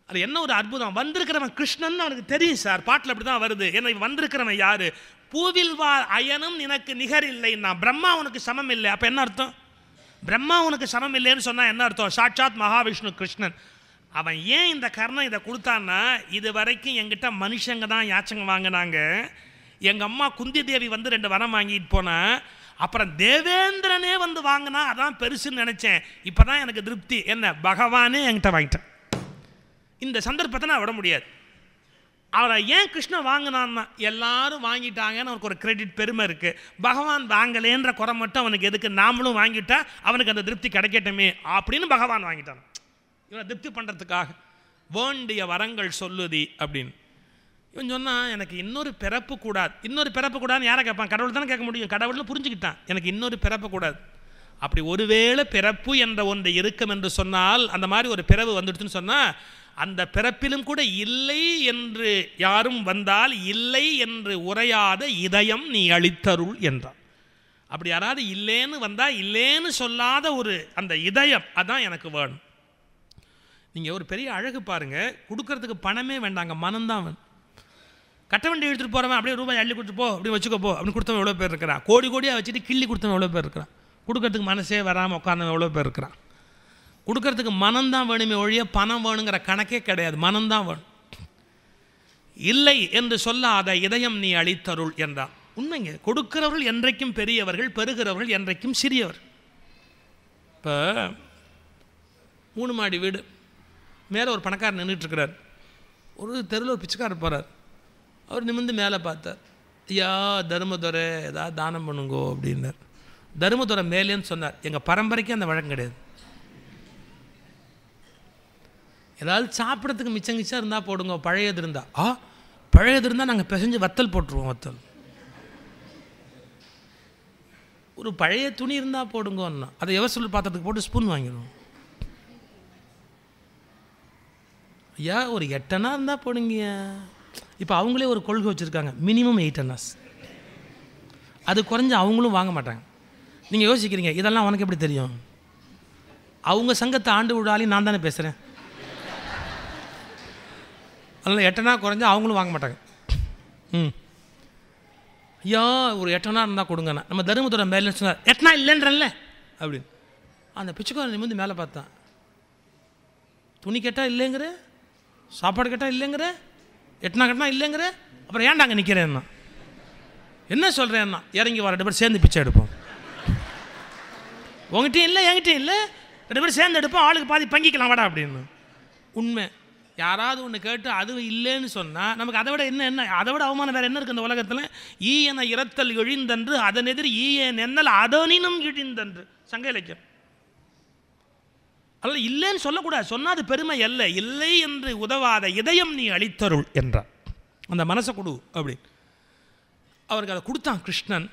அது என்ன ஒரு அற்புதம். வந்திருக்கிறவன் கிருஷ்ணன் அவனுக்கு தெரியும் சார், பாட்டில் அப்படி தான் வருது. ஏன்னா வந்திருக்கிறவன் யாரு, பூவில் வாழ் அயனும் எனக்கு நிகர் இல்லைன்னா, பிரம்மா உனக்கு சமம் இல்லை. அப்போ என்ன அர்த்தம்? பிரம்மா உனக்கு சமம் இல்லைன்னு சொன்னால் என்ன அர்த்தம்? சாட்சாத் மகாவிஷ்ணு கிருஷ்ணன். அவன் ஏன் இந்த கர்ணன் இதை கொடுத்தான்னா, இது வரைக்கும் எங்கிட்ட மனுஷங்க தான் யாச்சங்க வாங்கினாங்க. எங்கள் அம்மா குந்தி தேவி வந்து 2 வரம் வாங்கிட்டு போனேன், அப்புறம் தேவேந்திரனே வந்து வாங்கினா அதான் பெருசுன்னு நினச்சேன். இப்போ தான் எனக்கு திருப்தி. என்ன, பகவானே என்கிட்ட வாங்கிட்டேன். இந்த சந்தர்ப்பத்தை நான் விட முடியாது. அவரை ஏன் கிருஷ்ணன் வாங்கினான்னா, எல்லாரும் வாங்கிட்டாங்கன்னு அவனுக்கு ஒரு கிரெடிட், பெருமை இருக்குது. பகவான் வாங்கலேன்ற குறை மட்டும் அவனுக்கு எதுக்கு, நாமளும் வாங்கிட்டா அவனுக்கு அந்த திருப்தி கிடைக்கட்டுமே அப்படின்னு பகவான் வாங்கிட்டான். இவனை திருப்தி பண்ணுறதுக்காக வேண்டிய வரங்கள் சொல்லுதி அப்படின்னு. இவன் சொன்னால், எனக்கு இன்னொரு பிறப்பு கூடாது. இன்னொரு பிறப்பு கூடாதுன்னு யாரை கேட்பான்? கடவுள் தானே கேட்க முடியும். கடவுள்னு புரிஞ்சுக்கிட்டான், எனக்கு இன்னொரு பிறப்பு கூடாது. அப்படி ஒருவேளை பிறப்பு என்ற ஒன்று இருக்கும் என்று சொன்னால், அந்த மாதிரி ஒரு பிறவு வந்துடுச்சுன்னு சொன்னால், அந்த பிறப்பிலும் கூட இல்லை என்று யாரும் வந்தால் இல்லை என்று உரையாத இதயம் நீ அளித்தருள் என்றான். அப்படி யாராவது இல்லேன்னு வந்தால் இல்லேன்னு சொல்லாத ஒரு அந்த இதயம், அதான் எனக்கு வேணும். நீங்கள் ஒரு பெரிய அழகு பாருங்கள், கொடுக்கறதுக்கு பணமே வேண்டாங்க, மனம்தான் வேணும். கட்ட வண்டி எடுத்துகிட்டு போகிறவன் அப்படியே ரூபாய் அள்ளி கொடுத்து போ, அப்படி வச்சுக்கோ போ அப்படின்னு கொடுத்தவன் எவ்வளோ பேர் இருக்கிறான். கோடி கோடியாக வச்சுட்டு கிள்ளி கொடுத்தவன் எவ்வளோ பேர் இருக்கிறான். கொடுக்கறதுக்கு மனசே வராமல் உட்கார்ந்தவன் எவ்வளோ பேர் இருக்கிறான். கொடுக்கறதுக்கு மனம்தான் வேணுமே ஒழிய பணம் வேணுங்கிற கணக்கே கிடையாது, மனம்தான் வேணும். இல்லை என்று சொல்லாத இதயம் நீ அளித்தருள் என்றான். உண்மைங்க, கொடுக்கிறவர்கள் என்றைக்கும் பெரியவர்கள், பெறுகிறவர்கள் என்றைக்கும் சிறியவர். இப்போ 3 மாடி வீடு, மேலே ஒரு பணக்காரர் நின்றுட்டுருக்கிறார். ஒரு தெருவில் ஒரு பிச்சைக்காரர் போகிறார். அவர் நிமிர்ந்து மேலே பார்த்தார். ஐயா தர்மதுரை ஏதாவது தானம் பண்ணுங்கோ அப்படின்னார். தர்மதுரை மேலேன்னு சொன்னார். எங்கள் பரம்பரைக்கு அந்த வழக்கம் கிடையாது. ஏதாவது சாப்பிட்றதுக்கு மிச்சங்கிச்சா இருந்தால் போடுங்க, பழையது இருந்தால். பழையது இருந்தால் நாங்கள் பிசைஞ்சு வத்தல் போட்டுருவோம். வத்தல் ஒரு பழைய துணி இருந்தால் போடுங்கன்னா அதை எவர்சில் பாத்திரத்துக்கு போட்டு ஸ்பூன் வாங்கிடுவோம். ஐயா ஒரு 8 அணா இருந்தால் போடுங்க. இப்போ அவங்களே ஒரு கொள்கை வச்சுருக்காங்க, மினிமம் 8 அண்ணாஸ். அது குறைஞ்ச அவங்களும் வாங்க மாட்டாங்க. நீங்கள் யோசிக்கிறீங்க இதெல்லாம் உனக்கு எப்படி தெரியும்? அவங்க சங்கத்தை ஆண்டு விடாலையும் நான் தானே பேசுகிறேன். அதனால் 8 அணா குறைஞ்சா அவங்களும் வாங்க மாட்டாங்க. ஐயா ஒரு 8 அணா இருந்தால் கொடுங்கண்ணா. நம்ம தருமபுர மேலே சொன்னார் 8 அணா இல்லைன்றல்ல அப்படின்னு. அந்த பிச்சைக்காரன் நிமிந்து மேலே பார்த்தான். துணி கேட்டால் இல்லைங்கிற, சாப்பாடு கேட்டால் இல்லைங்கிற, 8 அணா கட்டினா இல்லைங்கிற, அப்புறம் ஏன்டா அங்கே நிற்கிறேன்னா? என்ன சொல்கிறேன்னா இறங்கி வர 2 பேர் சேர்ந்து பிச்சை எடுப்போம். உங்ககிட்டையும் இல்லை என்கிட்டையும் இல்லை, 2 பேர் சேர்ந்து எடுப்போம், ஆளுக்கு பாதி பங்கிக்கலாம் வாடா அப்படின்னு. உண்மை. யாராவது ஒன்று கேட்டு அது இல்லைன்னு சொன்னால் நமக்கு அதை விட என்ன அதை விட அவமானம் வேறு என்ன இருக்குது இந்த உலகத்தில்? ஈயன இரத்தல் இழிந்தன்று அதன் எதிர் ஈயன் என்னல் அதனினும் இழிந்தன்று சங்க இலக்கியம். அல்ல இல்லைன்னு சொல்லக்கூடாது, சொன்னால் அது பெருமை அல்ல. இல்லை என்று உதவாத இதயம் நீ அளித்தருள் என்றார். அந்த மனசை கொடு அப்படின்னு அவருக்கு அதை கொடுத்தான் கிருஷ்ணன்.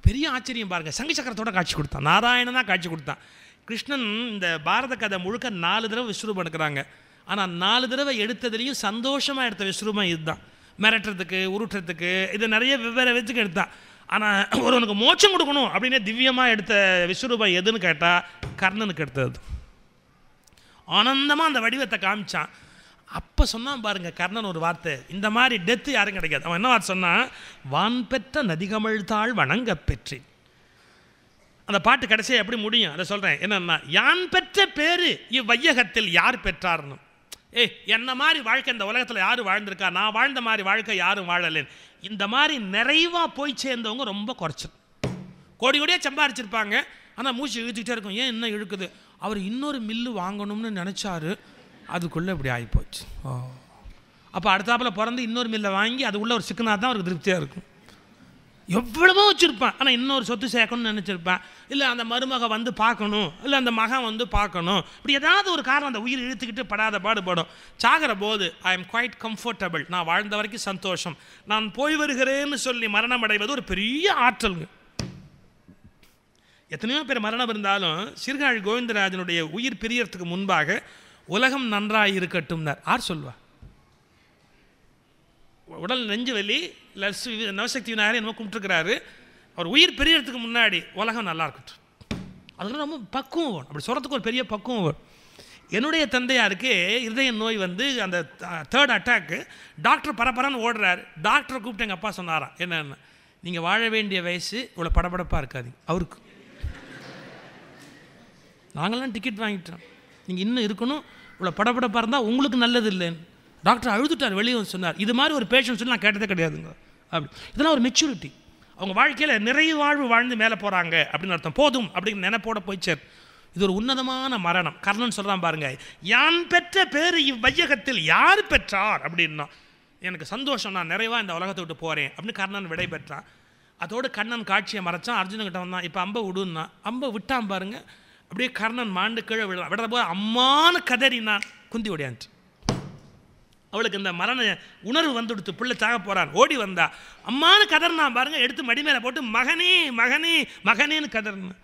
பெரிய ஆச்சரியம் பாருங்கள், சங்கு சக்கரத்தோட காட்சி கொடுத்தான். நாராயணனாக காட்சி கொடுத்தான். கிருஷ்ணன் இந்த பாரத கதை முழுக்க 4 தடவை விஸ்வரூபம் எடுக்கிறாங்க. ஆனால் 4 தடவை எடுத்ததுலேயும் சந்தோஷமாக எடுத்த விஸ்வரூபம் இதுதான். மிரட்டுறதுக்கு, உருட்டுறதுக்கு, இது நிறைய வெவ்வேறு விதத்துக்கு எடுத்தான். ஆனால் ஒருவனுக்கு மோட்சம் கொடுக்கணும் அப்படின்னு திவ்யமாக எடுத்த விஸ்வரூபம் எதுன்னு கேட்டால் கர்ணனுக்கு எடுத்தது. ஆனந்தமாக அந்த வடிவத்தை காமிச்சான். அப்போ சொன்னான் பாருங்க கர்ணன் ஒரு வார்த்தை, இந்த மாதிரி டெத்து யாரும் கிடைக்காது. அவன் என்ன வார்த்தை சொன்னான்? வான் பெற்ற நதிகமிழ்தாள் வணங்க பெற்றேன். அந்த பாட்டு கடைசியாக எப்படி முடியும் அதை சொல்கிறேன். என்னன்னா, யான் பெற்ற பேரு இவ்வையகத்தில் யார் பெற்றார்னு. என்ன மாதிரி வாழ்க்கை இந்த உலகத்தில் யார் வாழ்ந்திருக்கா? நான் வாழ்ந்த மாதிரி வாழ்க்கை யாரும் வாழலேன். இந்த மாதிரி நிறைவாக போய் சேர்ந்தவங்க ரொம்ப குறைச்சல். கோடி கோடியாக சம்பாரிச்சிருப்பாங்க, ஆனால் மூச்சு இழுத்துக்கிட்டே இருக்கும். ஏன் இன்னும் இழுக்குது? அவர் இன்னொரு மில்லு வாங்கணும்னு நினச்சாரு, அதுக்குள்ளே இப்படி ஆகிப்போச்சு. அப்போ அடுத்தாப்பில் பிறந்து இன்னொரு மில்லை வாங்கி அது உள்ள ஒரு சிக்கனாக தான் அவருக்கு திருப்தியாக இருக்கும். எவ்வளவோ வச்சுருப்பான், ஆனால் இன்னொரு சொத்து சேர்க்கணும்னு நினச்சிருப்பேன். இல்லை அந்த மருமக வந்து பார்க்கணும், இல்லை அந்த மகன் வந்து பார்க்கணும். இப்படி ஏதாவது ஒரு காரணம் அந்த உயிர் இழுத்துக்கிட்டு படாத பாடுபடும். சாகிற போது ஐ எம் குவைட் கம்ஃபர்டபுள், நான் வாழ்ந்த வரைக்கும் சந்தோஷம், நான் போய் வருகிறேன்னு சொல்லி மரணம் அடைவது ஒரு பெரிய ஆற்றலுங்க. எத்தனையோ பேர் மரணம் இருந்தாலும் சீர்காழி கோவிந்தராஜனுடைய உயிர் பிரியறதுக்கு முன்பாக உலகம் நன்றாக இருக்கட்டும் யார் சொல்வா? உடல் நெஞ்சு வலி நவசக்தி விநாயகர் என்னமோ கும்பிட்டுருக்கிறாரு. அவர் உயிர் பிரியறதுக்கு முன்னாடி உலகம் நல்லா இருக்கட்டும். அதெல்லாம் ரொம்ப பக்குவம் வேணும். அப்படி சொல்கிறதுக்கு ஒரு பெரிய பக்குவம் வேணும். என்னுடைய தந்தையாருக்கு இருதய நோய் வந்து அந்த 3rd அட்டாக்கு, டாக்டர் பரபரன்னு ஓடுறாரு. டாக்டரை கூப்பிட்டு எங்கள் அப்பா சொன்னாராம், என்னென்ன, நீங்கள் வாழ வேண்டிய வயசு இவ்வளோ படபடப்பாக இருக்காது அவருக்கு. நாங்களாம் டிக்கெட் வாங்கிட்டோம், நீங்கள் இன்னும் இருக்கணும், இவ்வளோ படபடப்பாக இருந்தால் உங்களுக்கு நல்லது இல்லைன்னு. டாக்டர் அழுதுட்டார், வெளியே வந்து சொன்னார். இது மாதிரி ஒரு பேஷண்ட் சொல்லி நான் கேட்டதே கிடையாதுங்க அப்படி. இதெல்லாம் ஒரு மெச்சூரிட்டி. அவங்க வாழ்க்கையில் நிறைய வாழ்வு வாழ்ந்து மேலே போகிறாங்க அப்படின்னு அர்த்தம். போதும் அப்படின்னு நினைப்போட போய்ச்சார். இது ஒரு உன்னதமான மரணம். கர்ணன் சொல்கிறான் பாருங்க, யான் பெற்ற பேர் இவ்வையகத்தில் யார் பெற்றார் அப்படின்னா எனக்கு சந்தோஷம், நான் நிறைவாக இந்த உலகத்தை விட்டு போகிறேன் அப்படின்னு கர்ணன் விடை பெற்றான். அதோடு கண்ணன் காட்சியை மறைச்சான். அர்ஜுனகிட்ட வந்தான், இப்போ அம்பை விடுன்னா. அம்பை விட்டான் பாருங்க, அப்படியே கர்ணன் மாண்டு கீழே விடலாம். விடுற போது அம்மானு கதறினான். குந்தி ஓடியான்ட்டு. அவளுக்கு இந்த மரண உணர்வு வந்துடுத்து, பிள்ளை சாக போகிறான். ஓடி வந்தா, அம்மானு கதறினான் பாருங்க. எடுத்து மடி மேலே போட்டு மகனே மகனே மகனேன்னு கதறினான்.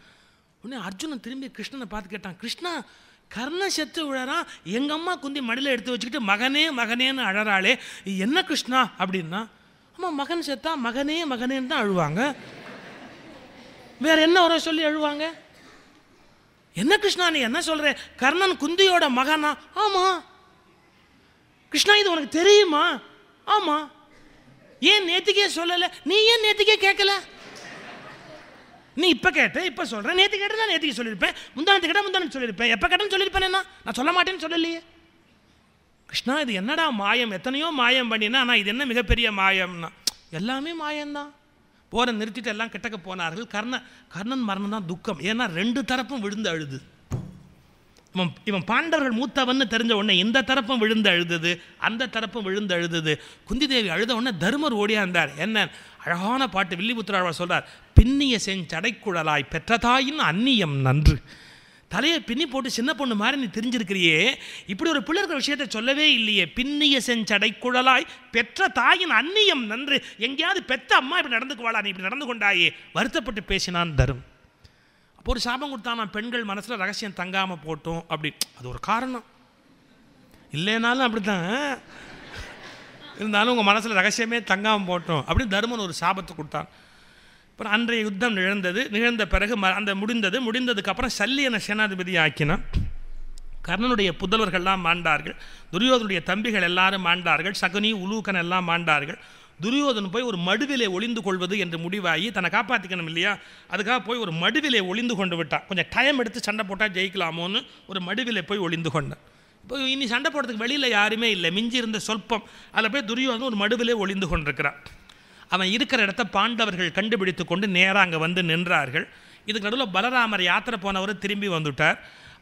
உடனே அர்ஜுனன் திரும்பி கிருஷ்ணனை பார்த்து கேட்டான், கிருஷ்ணா கர்ணன் செத்து விழறான், எங்கள் அம்மா குந்தி மடியில் எடுத்து வச்சுக்கிட்டு மகனே மகனேன்னு அழறாளே, என்ன கிருஷ்ணா அப்படின்னா, அம்மா மகன் செத்தா மகனே மகனேன்னு தான் அழுவாங்க, வேற என்ன வர சொல்லி அழுவாங்க? என்ன கிருஷ்ணா நீ என்ன சொல்ற? கர்ணன் குந்தியோட மகனா? ஆமா. கிருஷ்ணா இது உனக்கு தெரியுமா? ஆமா. ஏன் நேத்திக்கே சொல்லலை? நீ ஏன் நேத்திக்கே கேட்கல? நீ இப்போ கேட்ட இப்போ சொல்கிறேன், நேற்று கேட்டு தான் நேற்றுக்கு சொல்லியிருப்பேன், முந்தானத்து கேட்டால் முந்தானத்து சொல்லியிருப்பேன், எப்போ கேட்டேன்னு சொல்லியிருப்பேன். என்ன நான் சொல்ல மாட்டேன்னு சொல்லலையே. கிருஷ்ணா இது என்னடா மாயம், எத்தனையோ மாயம் பண்ணினா, ஆனால் இது என்ன மிகப்பெரிய மாயம்னா, எல்லாமே மாயம்தான். போரை நிறுத்திட்டு எல்லாம் கிட்டக்க போனார்கள். கர்ணன் மரணம் தான் துக்கம். ஏன்னா 2 தரப்பும் விழுந்து அழுது. இவன் பாண்டவர்கள் மூத்தவன்னு தெரிஞ்ச உடனே இந்த தரப்பும் விழுந்து அழுதுது, அந்த தரப்பும் விழுந்து அழுதுது. குந்தி தேவி அழுத உடனே தருமர் ஓடியாந்தார். என்ன அழகான பாட்டு வில்லிபுத்திராழ்வார் சொல்றார், பின்னிய செஞ்சடைக்குழலாய் பெற்றதாயின் அந்நியம் நன்று, தலையை பின்னி போட்டு சின்ன பொண்ணு மாதிரி நீ தெரிஞ்சிருக்கிறியே, இப்படி ஒரு பிள்ளை இருக்கிற விஷயத்தை சொல்லவே இல்லையே. பின்னிய செஞ்சடை குழலாய் பெற்ற தாயின் அந்நியம் நன்று, எங்கேயாவது பெத்த அம்மா இப்படி நடந்துக்குவாளா, நீ இப்படி நடந்து கொண்டாயே, வருத்தப்பட்டு பேசினான் தரும். அப்போ ஒரு சாபம் கொடுத்தான், நான் பெண்கள் மனசில் ரகசியம் தங்காமல் போட்டோம் அப்படி. அது ஒரு காரணம், இல்லைனாலும் அப்படித்தான் இருந்தாலும் உங்கள் மனசில் ரகசியமே தங்காமல் போட்டோம் அப்படின்னு தருமன் ஒரு சாபத்தை கொடுத்தான். அப்புறம் அன்றைய யுத்தம் நிகழ்ந்த பிறகு அந்த முடிந்ததுக்கப்புறம் சல்லியனை சேனாதிபதி ஆக்கினான். கர்ணனுடைய புதல்வர்கள்லாம் மாண்டார்கள், துரியோதனுடைய தம்பிகள் எல்லாரும் மாண்டார்கள், சகுனி உலூக்கன் எல்லாம் மாண்டார்கள். துரியோதன் போய் ஒரு மடுவிலே ஒளிந்து கொள்வது என்று முடிவாகி தன்னை காப்பாற்றிக்கணும் இல்லையா, அதுக்காக போய் ஒரு மடுவிலே ஒளிந்து கொண்டு விட்டான். கொஞ்சம் டைம் எடுத்து சண்டை போட்டால் ஜெயிக்கலாமோன்னு ஒரு மடுவிலே போய் ஒளிந்து கொண்டான். இப்போ இனி சண்டை போடுறதுக்கு வெளியில் யாருமே இல்லை, மிஞ்சி இருந்த சொல்பம். அதில் போய் துரியோதன் ஒரு மடுவிலே ஒளிந்து கொண்டிருக்கிறான். அவன் இருக்கிற இடத்த பாண்டவர்கள் கண்டுபிடித்து கொண்டு நேராக அங்கே வந்து நின்றார்கள். இதுக்கு நடுவில் பலராமர் யாத்திரை போனவர் திரும்பி வந்துட்டார்.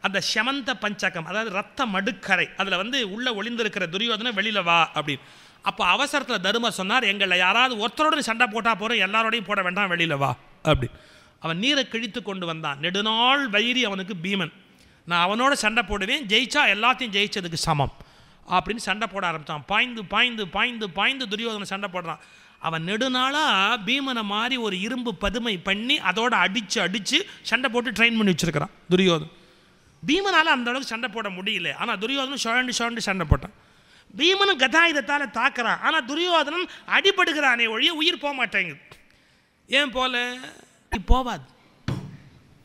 அந்த செமந்த பஞ்சகம், அதாவது ரத்த மடுக்கரை, அதில் வந்து உள்ளே ஒளிந்திருக்கிற துரியோதனை வெளியில் வா அப்படின்னு. அப்போ அவசரத்தில் தருமர் சொன்னார், எங்களை யாராவது ஒருத்தரோட சண்டை போட்டால் போகிறோம், எல்லாரோடையும் போட வேண்டாம், வெளியில் வா அப்படி. அவன் நீரை கிழித்து கொண்டு வந்தான். நெடுநாள் வைரி அவனுக்கு பீமன். நான் அவனோட சண்டை போடுவேன், ஜெயிச்சா எல்லாத்தையும் ஜெயிச்சதுக்கு சமம் அப்படின்னு சண்டை போட ஆரம்பித்தான். பாய்ந்து பாய்ந்து பாய்ந்து பாய்ந்து துரியோதனை சண்டை போடுறான். அவன் நெடுநாளாக பீமனை மாதிரி ஒரு இரும்பு பதுமை பண்ணி அதோட அடித்து சண்டை போட்டு ட்ரெயின் பண்ணி வச்சுருக்கிறான் துரியோதன். பீமனால் அந்த அளவுக்கு சண்டை போட முடியல, ஆனால் துரியோதனும் சுழண்டு சண்டை போட்டான். பீமனும் கதாயுதத்தால் தாக்குறான், ஆனால் துரியோதனன் அடிபடுகிறானே ஒழிய உயிர் போக மாட்டேங்குது. ஏன் போல போவாது,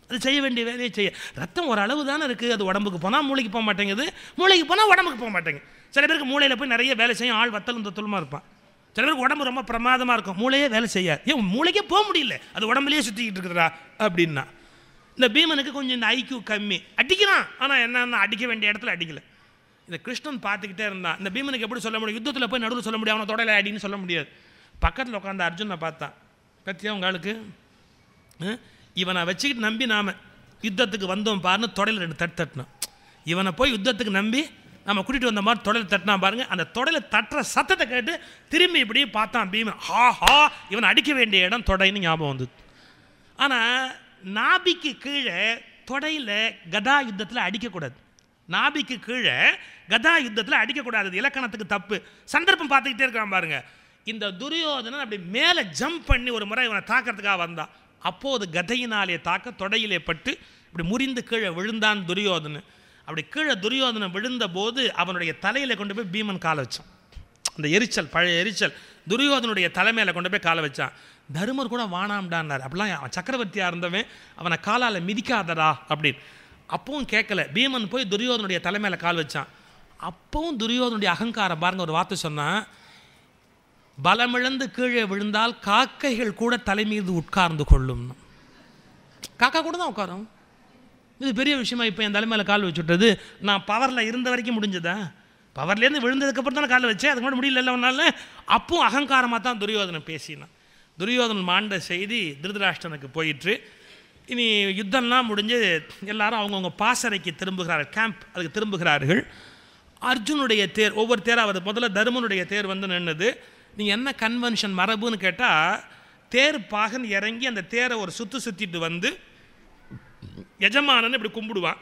அது செய்ய வேண்டிய வேலையை செய்ய. ரத்தம் ஒரு அளவு தானே இருக்குது, அது உடம்புக்கு போனால் மூளைக்கு போக மாட்டேங்குது, மூளைக்கு போனால் உடம்புக்கு போக மாட்டேங்குது. சில பேருக்கு மூளையில் போய் நிறைய வேலை செய்யும், ஆள் வத்தலும் தொத்தலுமா இருப்பான். சில பேருக்கு உடம்பு ரொம்ப பிரமாதமாக இருக்கும், மூளையே வேலை செய்யாது. ஏன் மூளைக்கே போக முடியல, அது உடம்புலேயே சுற்றிக்கிட்டு இருக்குதுடா அப்படின்னா. இந்த பீமனுக்கு கொஞ்சம் இந்த ஐக்கியூ கம்மி, அடிக்கிறான், ஆனால் என்னன்னா அடிக்க வேண்டிய இடத்துல அடிக்கலை. இந்த கிருஷ்ணன் பார்த்துக்கிட்டே இருந்தான். இந்த பீமனுக்கு எப்படி சொல்ல முடியும், யுத்தத்தில் போய் நடுவில் சொல்ல முடியும், அவனை தொடலை அடின்னு சொல்ல முடியாது. பக்கத்தில் உட்காந்து அர்ஜுனை பார்த்தான், பத்தியா உங்களுக்கு இவனை வச்சுக்கிட்டு நம்பி நாம் யுத்தத்துக்கு வந்தோம் பாருன்னு தொடையில் 2 தட்டினான். இவனை போய் யுத்தத்துக்கு நம்பி நம்ம கூட்டிகிட்டு வந்த மாதிரி தொடையில் தட்டினா பாருங்க. அந்த தொடையில் தட்டுற சத்தத்தை கேட்டு திரும்பி இப்படியே பார்த்தான் பீமன். ஹா இவன் அடிக்க வேண்டிய இடம் தொடைன்னு ஞாபகம் வந்தது. ஆனால் நாபிக்கு கீழே தொடையில் கதா யுத்தத்தில் அடிக்கக்கூடாது, நாபிக்கு கீழே கதா யுத்தத்தில் அடிக்கக்கூடாது, இலக்கணத்துக்கு தப்பு. சந்தர்ப்பம் பார்த்துக்கிட்டே இருக்கான் பாருங்க. இந்த துரியோதனன் அப்படி மேலே ஜம்ப் பண்ணி ஒரு முறை இவனை தாக்கிறதுக்காக வந்தான். அப்போது கதையினாலே தாக்க தொடையிலே பட்டு இப்படி முறிந்து கீழே விழுந்தான் துரியோதனன். அப்படி கீழே துரியோதனன் விழுந்த போது அவனுடைய தலையில் கொண்டு போய் பீமன் காலை வச்சான். அந்த எரிச்சல், பழைய எரிச்சல் துரியோதனுடைய தலைமையில் கொண்டு போய் காலை வச்சான். தருமர் கூட வானாம்டான்னார். அப்படிலாம் அவன் சக்கரவர்த்தியாக இருந்தவன், அவனை காலால் மிதிக்காதடா அப்படின்னு. அப்பவும் கேட்கல. பீமன் போய் துரியோதனுடைய தலைமையில் கால் வச்சான். அப்பவும் துரியோதனுடைய அகங்காரம் பாருங்க, ஒரு வார்த்தை சொன்னான், பலமிழந்து கீழே விழுந்தால் காக்கைகள் கூட தலை மீது உட்கார்ந்து கொள்ளும். காக்கா கூட தான் உட்காரும், இது பெரிய விஷயமா இப்போ என் தலைமையில் கால் வச்சுட்டது. நான் பவரில் இருந்த வரைக்கும் முடிஞ்சதா, பவர்லேருந்து விழுந்ததுக்கப்புறம் தானே கால் வச்சேன், அதுக்கு கூட முடியல ஒன்றால். அப்பவும் அகங்காரமாக தான் துரியோதனன் பேசினான். துரியோதனன் மாண்ட செய்தி திருதராஷ்டிரனுக்கு போயிட்டு, இனி யுத்தம்லாம் முடிஞ்சு எல்லாரும் அவங்கவுங்க பாசறைக்கு திரும்புகிறார்கள், கேம்ப் அதுக்கு திரும்புகிறார்கள். அர்ஜுனுடைய தேர், ஒவ்வொரு தேராக வருது. முதல்ல தருமனுடைய தேர் வந்து நின்றுது. நீங்கள் என்ன கன்வென்ஷன் மரபுன்னு கேட்டால், தேர் பாகன் இறங்கி அந்த தேரை ஒரு சுற்றிட்டு வந்து எஜமானன் இப்படி கும்பிடுவான்,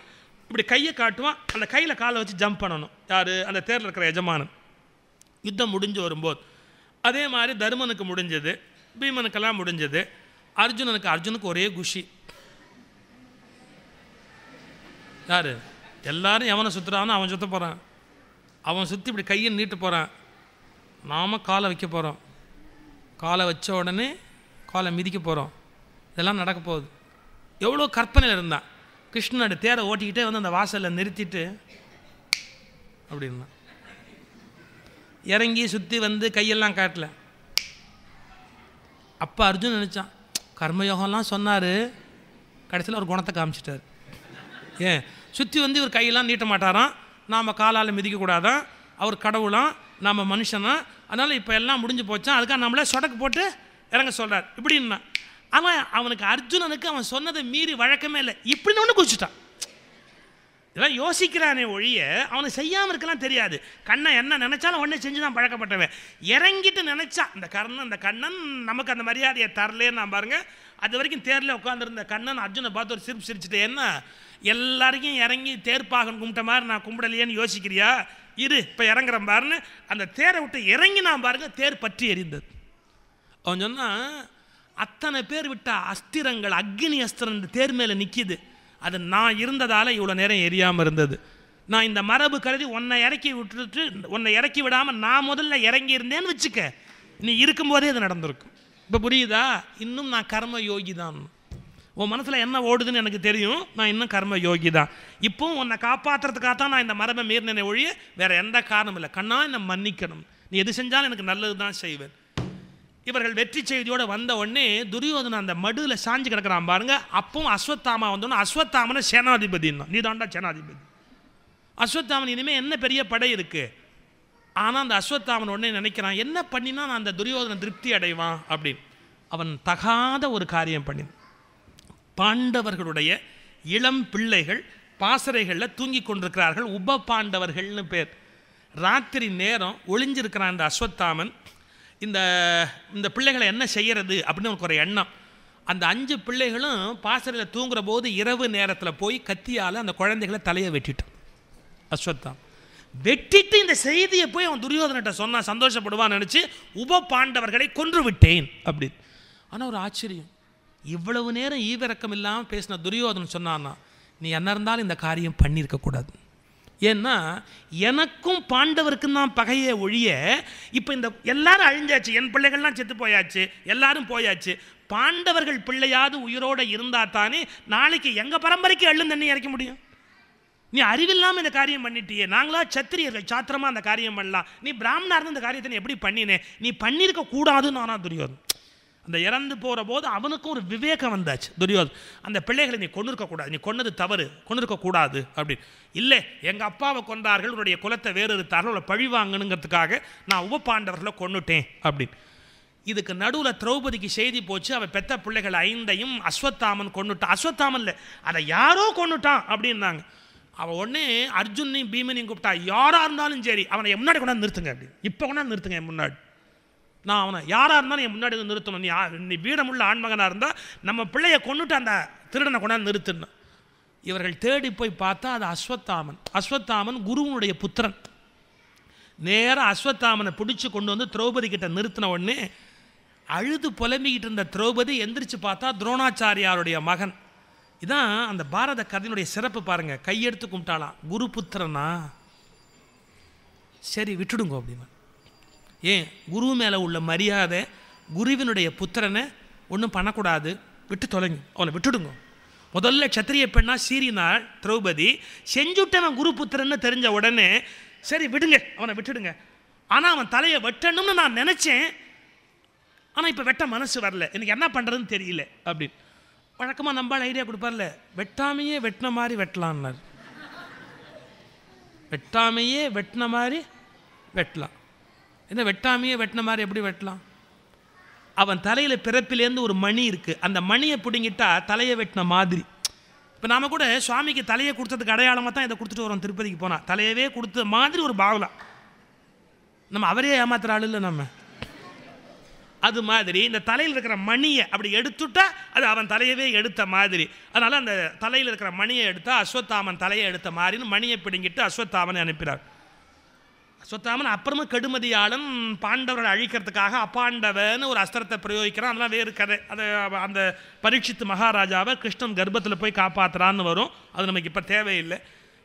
இப்படி கையை காட்டுவான், அந்த கையில் காலை வச்சு ஜம்ப் பண்ணணும். யார்? அந்த தேரில் இருக்கிற எஜமானன். யுத்தம் முடிஞ்சு வரும்போது அதே மாதிரி தருமனுக்கு முடிஞ்சது, பீமனுக்கெல்லாம் முடிஞ்சது. அர்ஜுனுக்கு ஒரே குஷி. யார்? எல்லாரும் எவனை சுற்றுறானோ அவன் சுற்ற போகிறான், அவன் சுற்றி இப்படி கையை நீட்டு போகிறான். நாம் காலை வைக்க போகிறோம், காலை வச்ச உடனே காலை மிதிக்க போகிறோம், இதெல்லாம் நடக்க போகுது. எவ்வளோ கற்பனையில் இருந்தான். கிருஷ்ணனோட தேரை ஓட்டிக்கிட்டே வந்து அந்த வாசலில் நிறுத்திட்டு அப்படின்னா இறங்கி சுற்றி வந்து கையெல்லாம் காட்டல. அப்போ அர்ஜுன் நினச்சான், கர்மயோகம்லாம் சொன்னார், கடைசியில் ஒரு குணத்தை காமிச்சிட்டார். ஏன் சுற்றி வந்து இவர் கையெல்லாம் நீட்ட மாட்டாராம், நாம் காலால் மிதிக்கக்கூடாதான், அவர் கடவுளாம், நாம் மனுஷனா, அதனால் இப்போ எல்லாம் முடிஞ்சு போச்சான், அதுக்காக நம்மளே சொடக்கு போட்டு இறங்க சொல்கிறார் இப்படின்னா. அவனுக்கு அர்ஜுனனுக்கு அவன் சொன்னதை மீறி வழக்கமே இல்லை, இப்படின்னு ஒன்று குதிச்சுட்டான். இதெல்லாம் யோசிக்கிறானே ஒழிய அவனுக்கு செய்யாமல் இருக்கலாம் தெரியாது. கண்ணன் என்ன நினச்சாலும் ஒன்றே செஞ்சு தான் பழக்கப்பட்டவன். இறங்கிட்டு நினச்சா இந்த கண்ணன் நமக்கு அந்த மரியாதையை தரலேன்னு நான் பாருங்க, அது வரைக்கும் தேரில் உட்காந்துருந்த கண்ணன் அர்ஜுனை பார்த்து ஒரு சிரிப்பு சிரிச்சுட்டு, என்ன எல்லாருக்கும் இறங்கி தேர்ப்பாகன் கும்பிட்ட மாதிரி நான் கும்பிடலையேன்னு யோசிக்கிறியா, இரு இப்போ இறங்குறேன் பாருன்னு அந்த தேரை விட்டு இறங்கி நான் பாருங்க தேர் பற்றி எரிந்தது. அவன் சொன்னான், அத்தனை பேர் விட்ட அஸ்திரங்கள் அக்னி அஸ்திரம் இந்த தேர் மேலே நிற்கிது, அது நான் இருந்ததால் இவ்வளோ நேரம் எரியாமல் இருந்தது. நான் இந்த மரபு கருதி உன்னை இறக்கி விடாமல் நான் முதல்ல இறங்கி இருந்தேன்னு வச்சுக்க, நீ இருக்கும்போதே அது நடந்திருக்கும். இப்போ புரியுதா? இன்னும் நான் கர்ம யோகி தான். உன் மனசில் என்ன ஓடுதுன்னு எனக்கு தெரியும், நான் இன்னும் கர்ம யோகி தான். இப்போவும் உன்னை காப்பாற்றுறதுக்காக தான் நான் இந்த மரபை மீறினேனே ஒழிய வேறு எந்த காரணமும் இல்லை. கண்ணா என்னை மன்னிக்கணும், நீ எது செஞ்சாலும் எனக்கு நல்லது தான் செய்வேன். இவர்கள் வெற்றி செய்தியோடு வந்த உடனே துரியோதனன் அந்த மடுவில் சாஞ்சு கிடக்கிறான் பாருங்க. அப்பவும் அஸ்வத்தாமா வந்தோன்னா, அஸ்வத்தாமனை சேனாதிபதினா, நீ தாண்டா சேனாதிபதி. அஸ்வத்தாமன் இனிமேல் என்ன பெரிய படை இருக்குது. ஆனால் அந்த அஸ்வத்தாமன் உடனே நினைக்கிறான், என்ன பண்ணினா நான் அந்த துரியோதனன் திருப்தி அடைவான் அப்படின்னு. அவன் தகாத ஒரு காரியம் பண்ணினான். பாண்டவர்களுடைய இளம் பிள்ளைகள் பாசறைகளில் தூங்கி கொண்டிருக்கிறார்கள், உப பாண்டவர்கள்னு பேர். ராத்திரி நேரம் ஒளிஞ்சிருக்கிறான் அந்த அஸ்வத்தாமன். இந்த பிள்ளைகளை என்ன செய்கிறது அப்படின்னு அவனுக்கு ஒரு எண்ணம். அந்த 5 பிள்ளைகளும் பாசறையில் தூங்குற போது இரவு நேரத்தில் போய் கத்தியால் அந்த குழந்தைகளை தலையை வெட்டிட்டான் அஸ்வத்தாமன். வெட்டிட்டு இந்த செய்தியை போய் அவன் துரியோதனிட்ட சொன்னான், சந்தோஷப்படுவான்னு நினச்சி உப பாண்டவர்களை கொன்று விட்டேன் அப்படின்னு. ஆனால் ஒரு ஆச்சரியம், இவ்வளவு நேரம் ஈவிரக்கம் இல்லாமல் பேசின துரியோதனன் சொன்னான்னா, நீ என்ன இருந்தாலும் இந்த காரியம் பண்ணியிருக்கக்கூடாது. ஏன்னா எனக்கும் பாண்டவருக்கும் தான் பகையை ஒழிய, இப்போ இந்த எல்லாரும் அழிஞ்சாச்சு, என் பிள்ளைகள்லாம் செத்து போயாச்சு, எல்லாரும் போயாச்சு. பாண்டவர்கள் பிள்ளையாவது உயிரோடு இருந்தால் தானே நாளைக்கு எங்கள் பரம்பரைக்கு எள்ளும் தண்ணி இறக்க முடியும். நீ அறிவில்லாமல் இந்த காரியம் பண்ணிட்டியே, நாங்களா சத்திரியர்கள் சாத்திரமாக அந்த காரியம் பண்ணலாம், நீ பிராமணா இருந்து இந்த காரியத்தை நீ எப்படி பண்ணினே, நீ பண்ணியிருக்க கூடாதுன்னு நானா துரியோதன். அந்த இறந்து போகிற போது அவனுக்கும் ஒரு விவேகம் வந்தாச்சு. துரியோதன், அந்த பிள்ளைகளை நீ கொண்டு இருக்கக்கூடாது, நீ கொன்னது தவறு, கொண்டு இருக்கக்கூடாது அப்படின்னு. இல்லை, எங்கள் அப்பாவை கொண்டார்கள், உன்னுடைய குலத்தை வேறு இருத்தார்கள், அவளை பழி வாங்கணுங்கிறதுக்காக நான் உப பாண்டவர்களை கொண்டுட்டேன் அப்படின்னு. இதுக்கு நடுவில் திரௌபதிக்கு செய்தி போச்சு, அவள் பெத்த பிள்ளைகள் 5ஐயும் அஸ்வத்தாமன் கொண்டுட்டான். அஸ்வத்தாமன் இல்லை, அதை யாரோ கொண்டுட்டான் அப்படின்னாங்க. அவன் உடனே அர்ஜுனையும் பீமனையும் கூப்பிட்டா, யாராக இருந்தாலும் சரி அவனை என் முன்னாடி கொண்டாந்து நிறுத்துங்க அப்படின்னு. இப்போ கொண்டாந்து நிறுத்துங்க என் முன்னாடி, நான் அவனை யாராக இருந்தாலும் என் முன்னாடி நிறுத்தணும். நீ வீரமுள்ள ஆண்மகனாக இருந்தால் நம்ம பிள்ளையை கொண்டுட்டு அந்த திருடனை கொண்டாந்து நிறுத்தணும். இவர்கள் தேடி போய் பார்த்தா அது அஸ்வத்தாமன். அஸ்வத்தாமன் குருவனுடைய புத்திரன். நேராக அஸ்வத்தாமனை பிடிச்சி கொண்டு வந்து திரௌபதி கிட்ட நிறுத்தின உடனே அழுது புலம்பிக்கிட்டு இருந்த திரௌபதி எந்திரிச்சு பார்த்தா துரோணாச்சாரியாருடைய மகன். இதான் அந்த பாரத கதையினுடைய சிறப்பு பாருங்க. கையெடுத்து கும்பிட்டாலாம், குரு புத்திரனா, சரி விட்டுடுங்க அப்படின்னா. ஏன், குரு மேலே உள்ள மரியாதை, குருவினுடைய புத்திரனை ஒன்றும் பண்ணக்கூடாது, விட்டு தொலைங்க, அவனை விட்டுடுங்க. முதல்ல சத்திரிய பெண்ணா சீறினாள் திரௌபதி. செஞ்சுட்டவன் குரு புத்திரன்னு தெரிஞ்ச உடனே சரி விடுங்க, அவனை விட்டுடுங்க. ஆனால் அவன் தலையை வெட்டணும்னு நான் நினச்சேன், ஆனால் இப்போ வெட்ட மனசு வரல, எனக்கு என்ன பண்ணுறதுன்னு தெரியல அப்படின்னு. வழக்கமாக நம்பால் ஐடியா கொடுப்பார்ல, வெட்டாமையே வெட்டின மாதிரி வெட்டலான்னார். வெட்டாமையே வெட்டின மாதிரி வெட்டலாம். என்ன வெட்டாமையே வெட்டின மாதிரி எப்படி வெட்டலாம்? அவன் தலையில் பிறப்பிலேருந்து ஒரு மணி இருக்குது, அந்த மணியை பிடுங்கிட்டா தலையை வெட்டின மாதிரி. இப்போ நாம் கூட சுவாமிக்கு தலையை கொடுத்ததுக்கு அடையாளமாக தான் இதை கொடுத்துட்டு வரோம். திருப்பதிக்கு போனால் தலையவே கொடுத்த மாதிரி ஒரு பாவலாம். நம்ம அவரே ஏமாத்துற ஆள் இல்லை நம்ம. அது மாதிரி இந்த தலையில் இருக்கிற மணியை அப்படி எடுத்துட்டா அது அவன் தலையவே எடுத்த மாதிரி. அதனால் அந்த தலையில் இருக்கிற மணியை எடுத்தா அஸ்வத்தாமன் தலையை எடுத்த மாதிரின்னு மணியை பிடுங்கிட்டு அஸ்வத்தாமனை அனுப்பினார். அஸ்வத்தாமன் அப்புறமா கெடுமதியாளன் பாண்டவர்கள் அழிக்கிறதுக்காக அப்பாண்டவன்னு ஒரு அஸ்திரத்தை பிரயோகிக்கிறான். அதெல்லாம் வேறு கதை. அதை அந்த பரீட்சித்து மகாராஜாவை கிருஷ்ணன் கர்ப்பத்தில் போய் காப்பாற்றுறான்னு வரும், அது நமக்கு இப்போ தேவையில்லை.